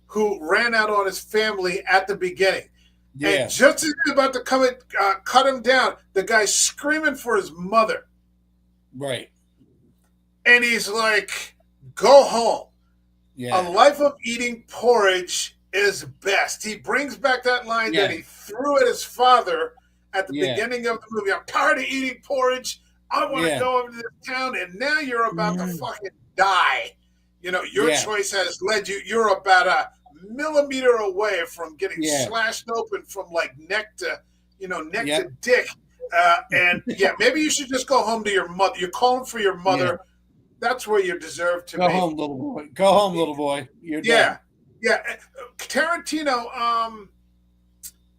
who ran out on his family at the beginning? And yeah, just as he's about to cut him down, the guy's screaming for his mother. right. And he's like, go home. A Yeah, life of eating porridge is best. He brings back that line that yeah, he threw at his father at the yeah, beginning of the movie. I'm tired of eating porridge. I want to yeah, go over to this town, and now you're about to mhm, fucking die. You know, your yeah, choice has led you. You're about a millimeter away from getting yeah, slashed open from like neck to, neck yep. to dick. And yeah, maybe you should just go home to your mother. You're calling for your Yeah. mother. That's where you deserve to Go be. home, little boy. Go home, little boy. You're Yeah, done. yeah. Tarantino,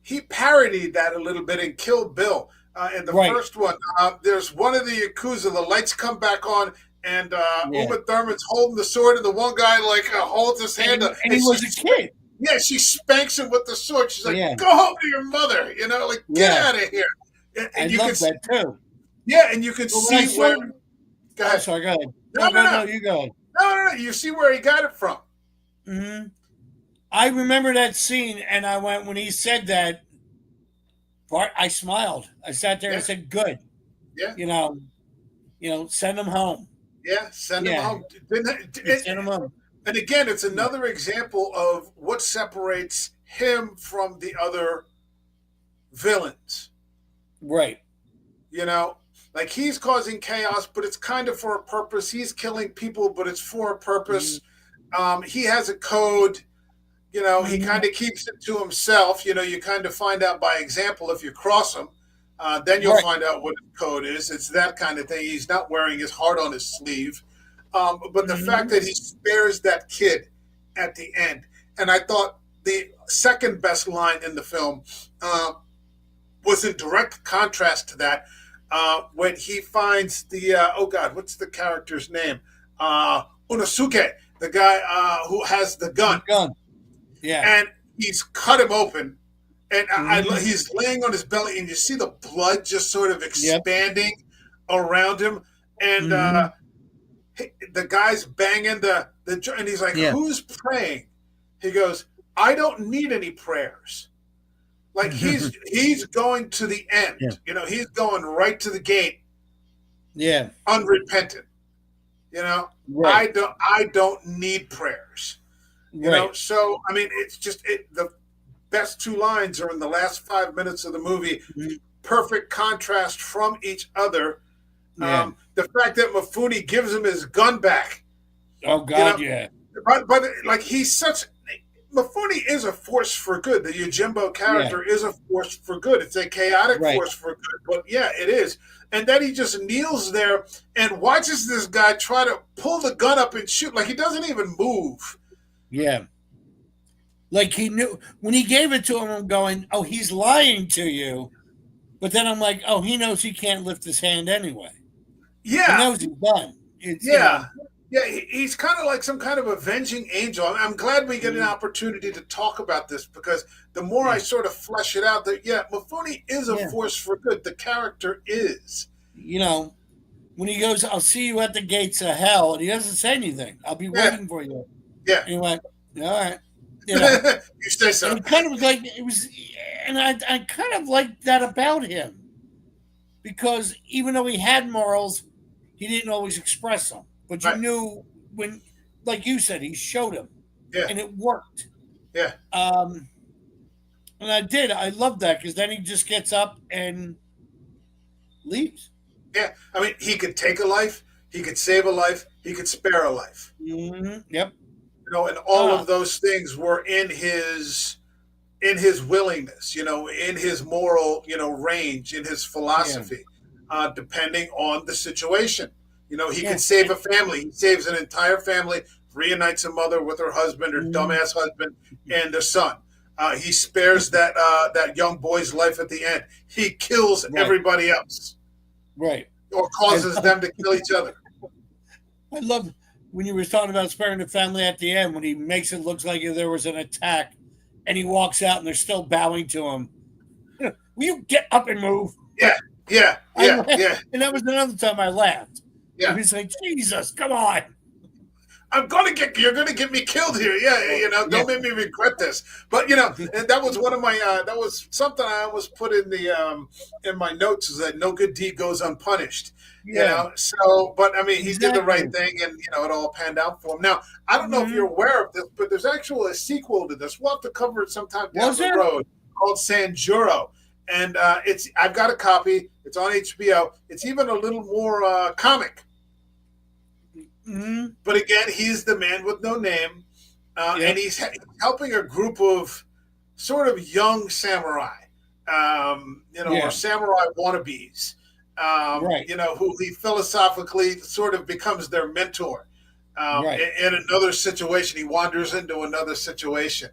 he parodied that a little bit in Kill Bill. In the Right. first one, there's one of the Yakuza, the lights come back on, and Yeah. Uma Thurman's holding the sword, and the one guy like holds his hand up, And he was a kid. yeah, she spanks him with the sword. She's like, Yeah. "Go home to your mother," like get Yeah. out of here. I And you can, love that too. yeah, and you can But when I see where. saw, Go I'm ahead. sorry, go ahead. No, no, No, no, you go ahead. no. You see where he got it from. hmm I remember that scene, and I went when he said that. Bart, I smiled. I sat there and Yeah, said, "Good." yeah. You know, send him home. Yeah, send him Yeah, home. send him home. And again, it's Yeah. another example of what separates him from the other villains. Right. You know, like he's causing chaos, but it's kind of for a purpose. He's killing people, but it's for a purpose. He has a code. He Mm-hmm. kind of keeps it to himself. You kind of find out by example if you cross him. Then you'll Right. find out what his code is. It's that kind of thing. He's not wearing his heart on his sleeve. But the fact Mm-hmm. that he spares that kid at the end, and I thought the second best line in the film was in direct contrast to that when he finds the oh god, what's the character's name? Unosuke, the guy who has the The gun, gun. Yeah. and he's cut him open, and Mm-hmm. he's laying on his belly, and you see the blood just sort of Yep. expanding around him, and Mm-hmm. the guy's banging and he's like, Yeah. "Who's praying?" He goes, "I don't need any prayers." Like he's going to the Yeah. end. He's going right to the gate, Yeah. unrepentant. You know, Right. I don't need prayers. Right. So I mean, it's just the best two lines are in the last 5 minutes of the movie. Mhm. Perfect contrast from each other. Yeah. The fact that Mifune gives him his gun back, Oh you know, God. Yeah. but like he's such. Mifune is a force for good. The Yojimbo Yeah. character is a force for good. It's a chaotic Right. force for good, but yeah, it is. And then he just kneels there and watches this guy try to pull the gun up and shoot. Like he doesn't even move. Yeah. Like he knew when he gave it to him. I'm going, oh, he's lying to you. But then I'm like, oh, he knows he can't lift his hand anyway. He Yeah, knows he's done. It's yeah, yeah. He's kind of like some kind of avenging angel. I'm glad we get an Mhm. opportunity to talk about this because the more I Yeah. sort of flesh it out, that yeah, Mifune is a Yeah. force for good. The character is. You know, when he goes, I'll see you at the gates of hell, and he doesn't say anything. I'll be Yeah, waiting for you. yeah. And he went, all right. You know, You say and so. it kind of was like it was, and I kind of liked that about him because even though he had morals, he didn't always express them. But you Right. knew when, like you said, he showed him, Yeah, and it worked. yeah. Um, and I did. I loved that because then he just gets up and leaves. Yeah, I mean, he could take a life, he could save a life, he could spare a life. Mm-hmm. Yep. And all Uh, of those things were in his in his willingness, in his moral, range, in his philosophy, depending on the situation. He could save a family. He saves an entire family, reunites a mother with her husband, her dumbass husband, and their son. He spares that young boy's life at the end. He kills everybody else. Right. Or causes them to kill each other. I love when you were talking about sparing the family at the end, when he makes it look like there was an attack and he walks out and they're still bowing to him. Will you get up and move? Yeah. And that was another time I laughed. Yeah. He was like, Jesus, come on. You're going to get me killed here. Don't make me regret this. But, and that was one of my, that was something I always put in my notes, is that no good deed goes unpunished. So, but I mean, he did the right thing, and, it all panned out for him. Now, I don't know if you're aware of this, but there's actually a sequel to this. We'll have to cover it sometime down the road, called Sanjuro. And I've got a copy. It's on HBO. It's even a little more comic. But again, he's the man with no name, and he's helping a group of sort of young samurai, or samurai wannabes, who he philosophically sort of becomes their mentor. In another situation, he wanders into another situation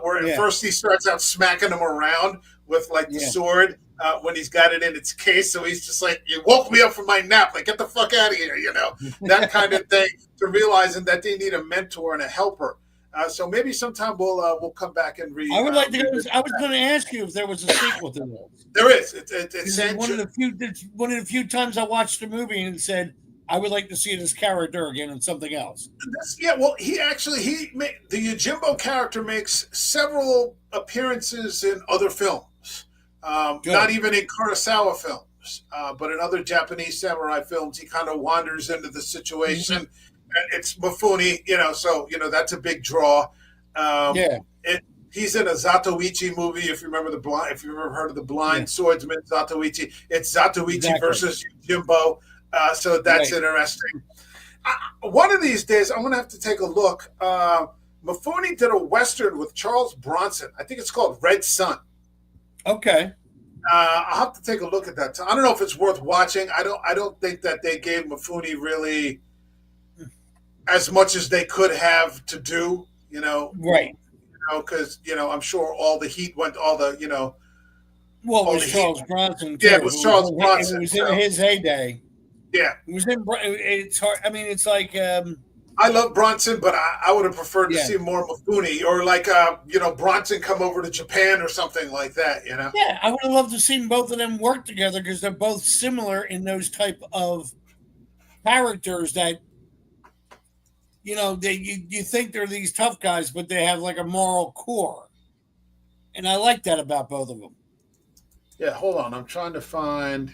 where at first he starts out smacking them around with the sword when he's got it in its case. So he's just like, you woke me up from my nap. Like, get the fuck out of here, that kind of thing, to realizing that they need a mentor and a helper. So maybe sometime we'll come back and read. I would like to go. I was going to ask you if there was a sequel to this. There is. It's one of the few times I watched the movie and said, I would like to see this character again in something else. Well, the Yojimbo character makes several appearances in other films. Not even in Kurosawa films, but in other Japanese samurai films, he kind of wanders into the situation. And it's Mifune, so that's a big draw. He's in a Zatoichi movie. If you remember if you've ever heard of the blind swordsman Zatoichi, it's Zatoichi versus Yojimbo. So that's interesting. One of these days, I'm going to have to take a look. Mifune did a Western with Charles Bronson. I think it's called Red Sun. Okay. I'll have to take a look at that. I don't know if it's worth watching. I don't think that they gave Mifune really as much as they could have to do, Right. Because, I'm sure all the heat went, well, it was Charles Bronson, too. Yeah, it was Charles Bronson. It was in his heyday. Yeah. It's hard. I mean, it's like... I love Bronson, but I would have preferred to see more Mifune, or Bronson come over to Japan or something like that, Yeah, I would have loved to see both of them work together, because they're both similar in those type of characters that, you think they're these tough guys, but they have like a moral core. And I like that about both of them. Yeah, hold on. I'm trying to find...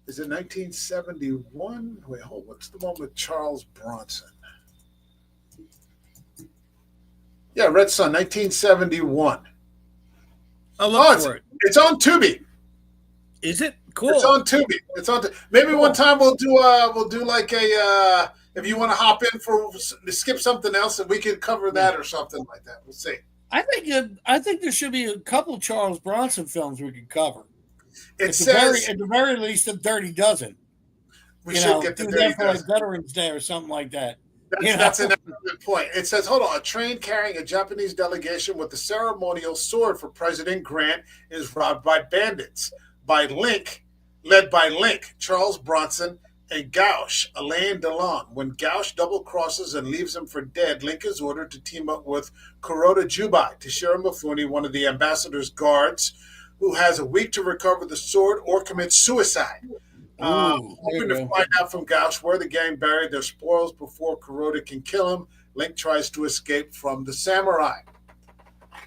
Is it 1971? Wait, what's the one with Charles Bronson? Yeah, Red Sun, 1971. I'll look for it. It's on Tubi. Is it? Cool. It's on Tubi. Maybe one time we'll do like a if you want to hop in to skip something else, and we can cover that or something like that. We'll see. I think there should be a couple Charles Bronson films we could cover. It says at the very least a Dirty Dozen. We should get to Dirty for like Veterans Day or something like that. That's an excellent point. It says, hold on, a train carrying a Japanese delegation with the ceremonial sword for President Grant is robbed by bandits. Led by Link, Charles Bronson, and Gauche, Alain Delon. When Gauche double-crosses and leaves him for dead, Link is ordered to team up with Kuroda Jubai, Toshiro Mifune, one of the ambassador's guards, who has a week to recover the sword or commit suicide. Hoping to find out from Gauche where the gang buried their spoils before Kuroda can kill him, Link tries to escape from the samurai.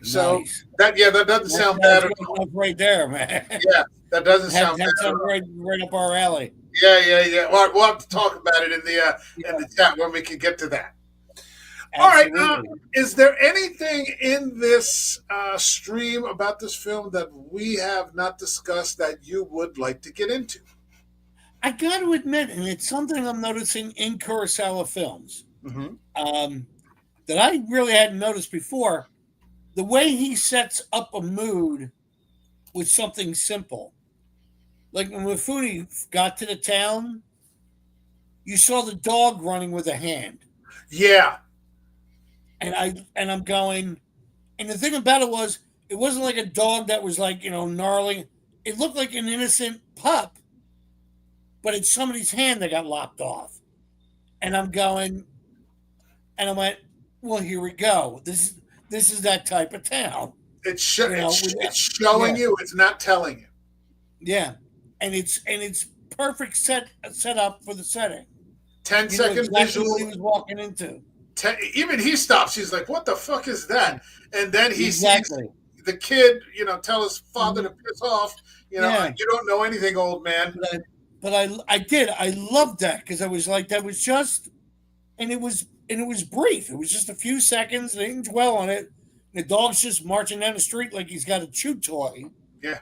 So that doesn't sound bad at all. Right there, man. Yeah, that doesn't sound bad. Right up our alley. Yeah. Well, we'll have to talk about it in the chat when we can get to that. Absolutely. All right. Is there anything in this stream about this film that we have not discussed that you would like to get into? I got to admit, and it's something I'm noticing in Kurosawa films that I really hadn't noticed before. the way he sets up a mood with something simple. Like when Mifune got to the town, you saw the dog running with a hand. Yeah. I'm going, and the thing about it wasn't like a dog that was like, gnarly. It looked like an innocent pup, but it's somebody's hand that got lopped off. And I'm going, and I went, well, here we go. This is that type of town. It's showing you. It's not telling you. Yeah, and it's perfect set up for the setting. 10-second exactly visual. What he was walking into. Even he stops. He's like, "What the fuck is that?" And then he sees the kid, tell his father to piss off. You don't know anything, old man. But I did. I loved that because I was like, that was just, and it was brief. It was just a few seconds. They didn't dwell on it. The dog's just marching down the street like he's got a chew toy. Yeah.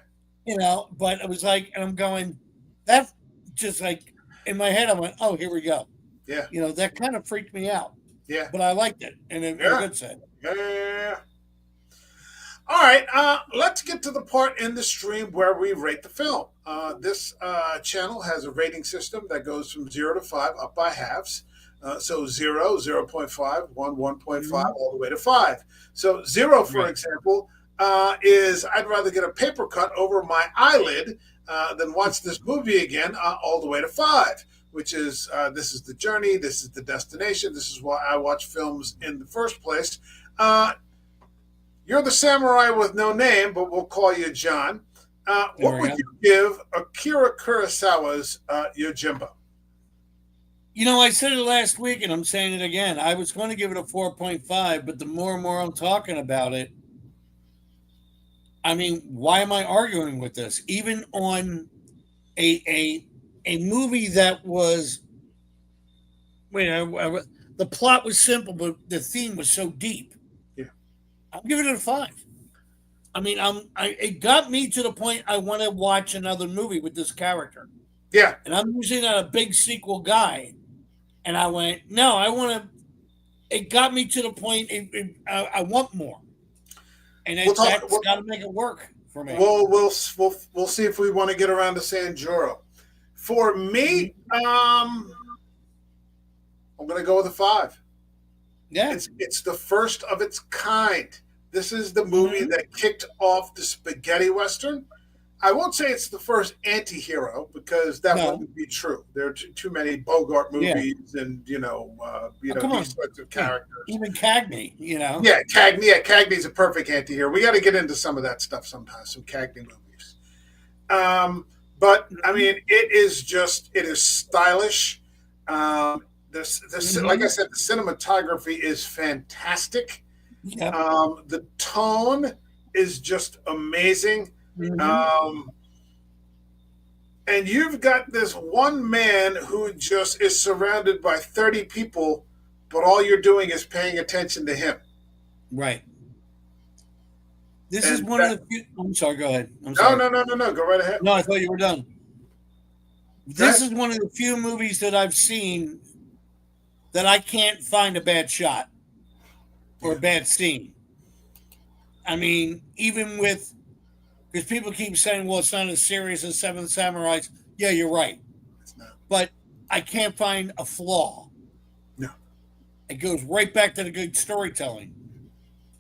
But it was like, and I'm going, that just like in my head, I went, oh, here we go. Yeah. That kind of freaked me out. Yeah. But I liked it in a good sense. Yeah. All right. Let's get to the part in the stream where we rate the film. This channel has a rating system that goes from 0 to 5 up by halves. So 0, 0.5, 1, 1.5, all the way to 5. So 0, for example, is I'd rather get a paper cut over my eyelid than watch this movie again, all the way to 5, which is this is the journey, this is the destination, this is why I watch films in the first place. You're the samurai with no name, but we'll call you John. What would you give Akira Kurosawa's Yojimbo? I said it last week, and I'm saying it again. I was going to give it a 4.5, but the more and more I'm talking about it, I mean, why am I arguing with this? Even on a movie that was, the plot was simple, but the theme was so deep. Yeah, I'm giving it a 5. I mean, it got me to the point I want to watch another movie with this character. Yeah, and I'm usually not a big sequel guy. And I went, no, I want to. It got me to the point. I want more, and that's got to make it work for me. We'll see if we want to get around to Sanjuro. For me, I'm going to go with a 5. Yeah, it's the first of its kind. This is the movie that kicked off the spaghetti western. I won't say it's the first anti-hero because that wouldn't be true. There are too many Bogart movies and these sorts of characters. Even Cagney, Yeah, Cagney. Yeah, Cagney's a perfect anti-hero. We got to get into some of that stuff sometimes, some Cagney movies. But I mean, it is stylish. Like I said, the cinematography is fantastic. Yep. The tone is just amazing. And you've got this one man who just is surrounded by 30 people, but all you're doing is paying attention to him. Right. This is one of the few. I'm sorry, go ahead. I'm sorry. No. Go right ahead. No, I thought you were done. This is one of the few movies that I've seen that I can't find a bad shot or a bad scene. I mean, even with. Because people keep saying, well, it's not as serious as Seven Samurais. Yeah, you're right. It's not. But I can't find a flaw. No. It goes right back to the good storytelling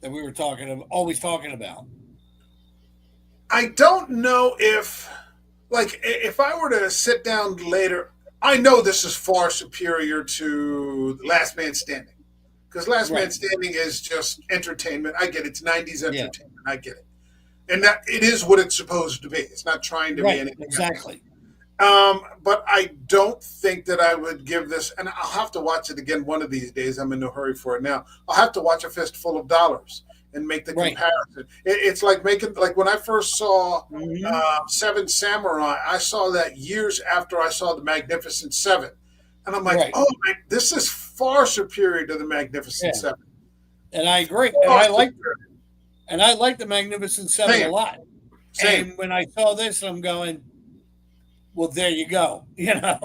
that we were always talking about. I don't know if I were to sit down later, I know this is far superior to Last Man Standing. Because Last Man Standing is just entertainment. I get it. It's 90s entertainment. Yeah. I get it. And that it is what it's supposed to be. It's not trying to be anything exactly. But I don't think that I would give this, and I'll have to watch it again one of these days. I'm in no hurry for it now. I'll have to watch A Fistful of Dollars and make the comparison. It's like when I first saw Seven Samurai, I saw that years after I saw The Magnificent Seven. And I'm like, this is far superior to The Magnificent Seven. And I agree. And I like The Magnificent Seven a lot. Same. And when I saw this, I'm going, well, there you go. Yeah.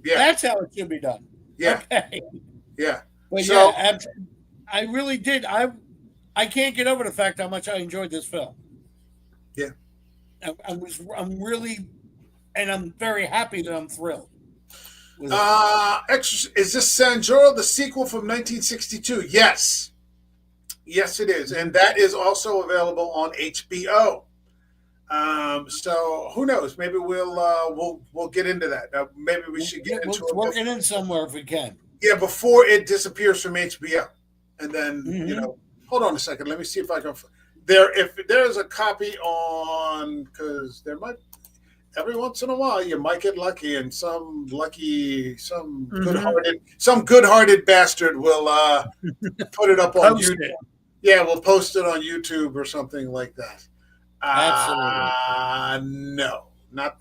That's how it should be done. Yeah. Okay. Yeah. But I really did. I can't get over the fact how much I enjoyed this film. Yeah. I'm really, and I'm very happy that I'm thrilled. Is this Sanjuro, the sequel from 1962? Yes. Yes, it is. And that is also available on HBO. So who knows? Maybe we'll get into that. Maybe we should get into it. Work it in somewhere if we can. Yeah, before it disappears from HBO. And then, hold on a second. Let me see if I can. If there's a copy on, because there might, every once in a while, you might get lucky, and some good-hearted bastard will put it up on YouTube. Yeah, we'll post it on YouTube or something like that. Absolutely. No, not.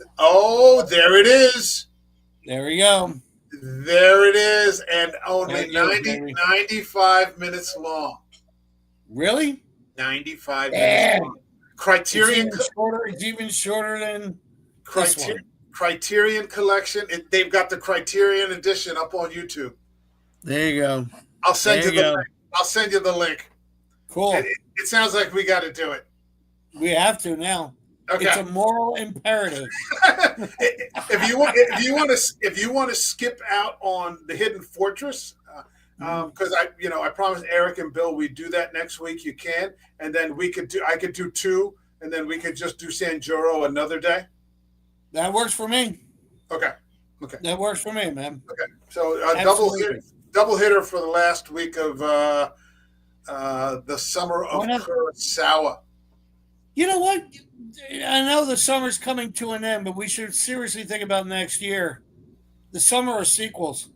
There it is. There we go. There it is, and only 95 minutes long. Really? 95 minutes long. Criterion. It's even shorter than Criterion Collection. They've got the Criterion edition up on YouTube. There you go. I'll send you the link. I'll send you the link. Cool. It sounds like we got to do it. We have to now. Okay. It's a moral imperative. if you want to skip out on the Hidden Fortress, because I promised Eric and Bill we'd do that next week. You can, and then I could do two, and then we could just do Sanjuro another day. That works for me. Okay. That works for me, man. Okay. So double hitter for the last week of the summer of Kurosawa. You know what? I know the summer's coming to an end, but we should seriously think about next year. The summer of sequels.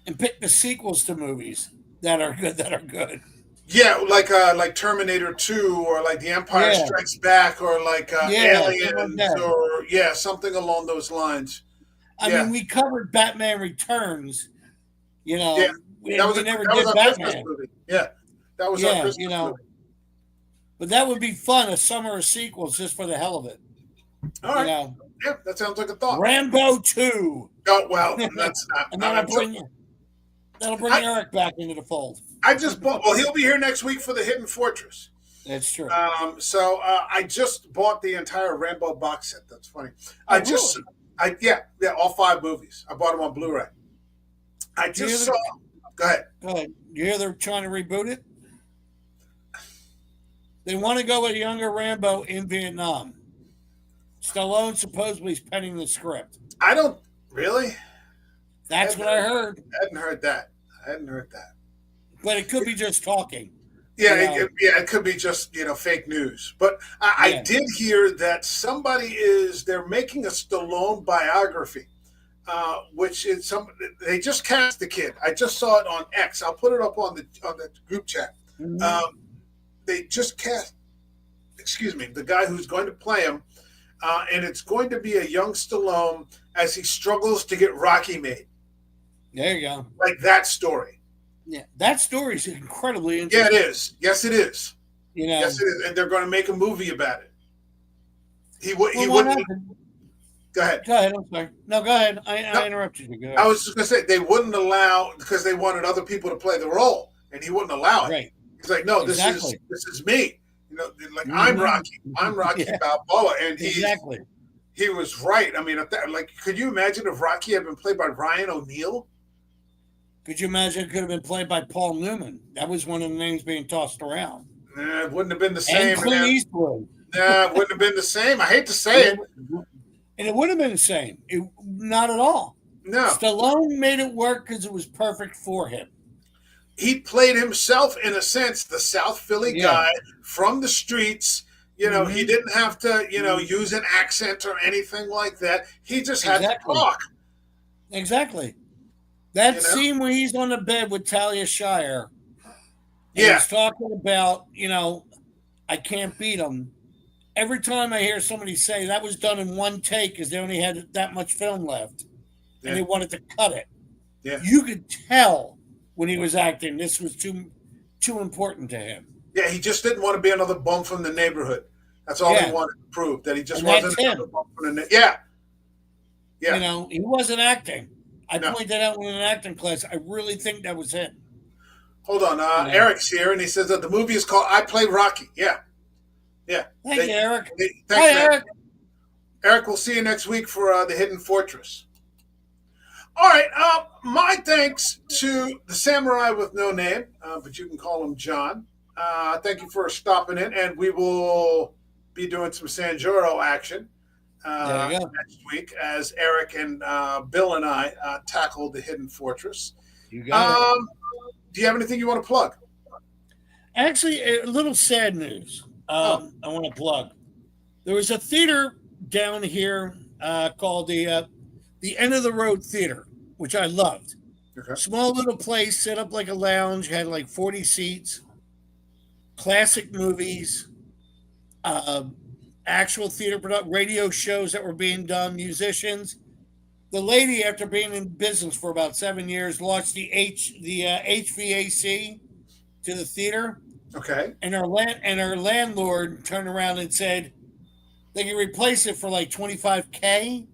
And pick the sequels to movies that are good. Yeah, like Terminator 2 or like The Empire Strikes Back or like Aliens or something along those lines. I mean, we covered Batman Returns. We never did Batman. Movie. Yeah, that was our Christmas movie. But that would be fun, a summer of sequels just for the hell of it. All right. Yeah, that sounds like a thought. Rambo 2. Oh, well, that's not. And that'll bring Eric back into the fold. He'll be here next week for the Hidden Fortress. That's true. So I just bought the entire Rambo box set. That's funny. All 5 movies. I bought them on Blu-ray. Go ahead. You hear they're trying to reboot it? They want to go with a younger Rambo in Vietnam. Stallone supposedly is penning the script. I don't really. That's what I heard. I hadn't heard that. But it could be just talking. Yeah, it could be just fake news. But I did hear that they're making a Stallone biography, which is they just cast the kid. I just saw it on X. I'll put it up on the group chat. Mm-hmm. They just cast, the guy who's going to play him, and it's going to be a young Stallone as he struggles to get Rocky made. There you go. Like that story. Yeah, that story is incredibly interesting. Yeah, it is. Yes, it is. Yes, it is. And they're going to make a movie about it. He wouldn't. Go ahead. Go ahead. I'm sorry. No, go ahead. I interrupted you. Go ahead. I was just going to say they wouldn't allow because they wanted other people to play the role, and he wouldn't allow it. Right. He's like, no, this is me. I'm Rocky. I'm Rocky Balboa, and he was right. I mean, could you imagine if Rocky had been played by Ryan O'Neal? Could you imagine it could have been played by Paul Newman? That was one of the names being tossed around. It wouldn't have been the same. And Clint Eastwood. It wouldn't have been the same. I hate to say it. And it would have been the same. Not at all. No. Stallone made it work because it was perfect for him. He played himself, in a sense, the South Philly guy from the streets. He didn't have to, use an accent or anything like that. He just had to talk. Exactly. That scene where he's on the bed with Talia Shire. He's talking about, I can't beat him. Every time I hear somebody say that was done in one take because they only had that much film left and they wanted to cut it. Yeah. You could tell when he was acting, this was too important to him. Yeah, he just didn't want to be another bum from the neighborhood. That's all he wanted to prove, that he just wasn't another bum from the neighborhood. Yeah. He wasn't acting. I pointed that out in an acting class. I really think that was him. Hold on. Yeah. Eric's here, and he says that the movie is called I Play Rocky. Yeah. Thank you, Eric. Thanks, Hi, man. Eric. Eric, we'll see you next week for The Hidden Fortress. All right. My thanks to the samurai with no name, but you can call him John. Thank you for stopping in, and we will be doing some Sanjuro action next week as Eric and Bill and I tackle The Hidden Fortress. You got it. Do you have anything you want to plug? Actually, a little sad news. I want to plug. There was a theater down here called the End of the Road Theater, which I loved. Okay. Small little place, set up like a lounge, had like 40 seats, classic movies, actual theater production, radio shows that were being done, musicians. The lady, after being in business for about 7 years, launched the HVAC to the theater. Okay. And our landlord turned around and said they can replace it for like $25K,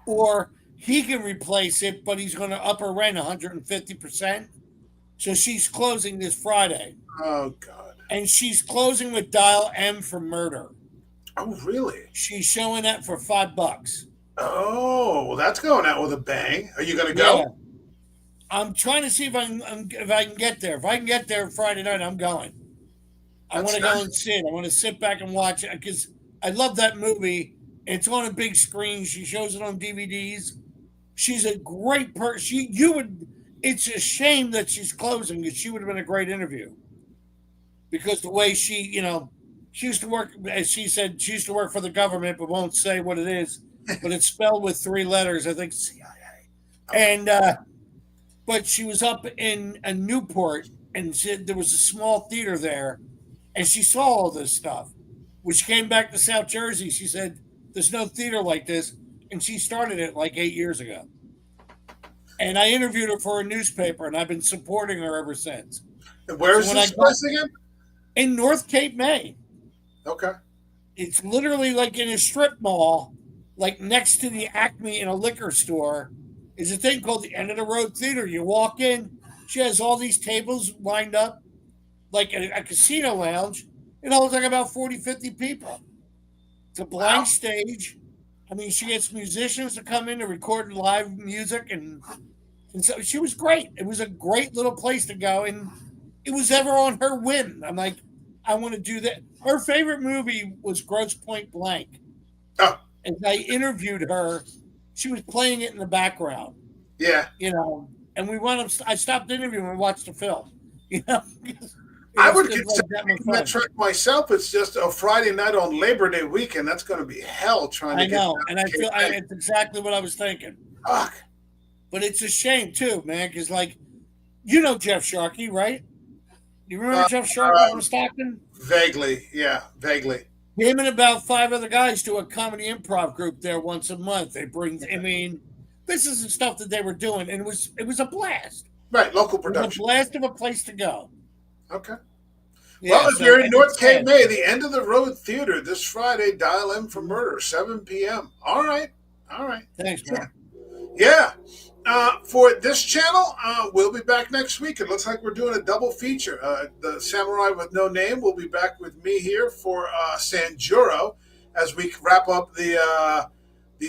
or he can replace it, but he's going to up her rent 150%. So she's closing this Friday. Oh God. And she's closing with Dial M for Murder. Oh really? She's showing that for $5. Oh, well, that's going out with a bang. Are you going to go? Yeah. I'm trying to see if I can get there. If I can get there Friday night, I'm going. I want to go and see it. I want to sit back and watch it because I love that movie. It's on a big screen. She shows it on DVDs. She's a great person. It's a shame that she's closing because she would have been a great interview. Because the way she used to work, as she said, she used to work for the government, but won't say what it is. But it's spelled with 3 letters, I think CIA. And but she was up in Newport, and there was a small theater there, and she saw all this stuff. When she came back to South Jersey, she said, "There's no theater like this," and she started it like 8 years ago. And I interviewed her for a newspaper, and I've been supporting her ever since. And where is this place again? In North Cape May. Okay. It's literally like in a strip mall, like next to the Acme in a liquor store, is a thing called the End of the Road Theater. You walk in, she has all these tables lined up like a casino lounge. It holds like about 40, 50 people. It's a blank stage. I mean, she gets musicians to come in to record live music, and so she was great. It was a great little place to go, and it was ever on her whim. I'm like, I want to do that. Her favorite movie was Grosse Point Blank. Oh. As I interviewed her, she was playing it in the background. Yeah. And we wound up. I stopped interviewing and watched the film. I would consider that track myself. It's just a Friday night on Labor Day weekend. That's going to be hell trying to get. I know, and I feel it's exactly what I was thinking. Fuck. But it's a shame too, man, because Jeff Sharkey, right? You remember Jeff Sharkey from Stockton? Vaguely, yeah, vaguely. Him and about 5 other guys do a comedy improv group there once a month. They bring, this is the stuff that they were doing, and it was a blast. Right, local production. A blast of a place to go. Okay. Yeah, well, if you're in North Cape May, the End of the Road Theater this Friday, Dial M for Murder, 7 p.m. All right. Thanks, man. Yeah. For this channel, we'll be back next week. It looks like we're doing a double feature. The Samurai with No Name will be back with me here for Sanjuro as we wrap up the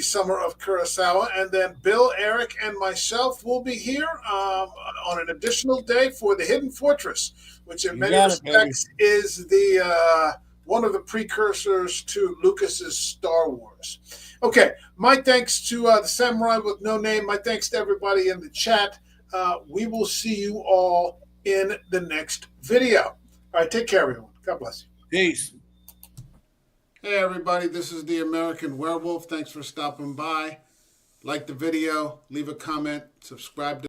Summer of Kurosawa. And then Bill, Eric, and myself will be here on an additional day for The Hidden Fortress, which in many respects is the one of the precursors to Lucas's Star Wars. Okay, my thanks to the Samurai with No Name. My thanks to everybody in the chat. We will see you all in the next video. All right, take care, everyone. God bless you. Peace. Hey, everybody. This is the American Werewolf. Thanks for stopping by. Like the video, leave a comment, subscribe to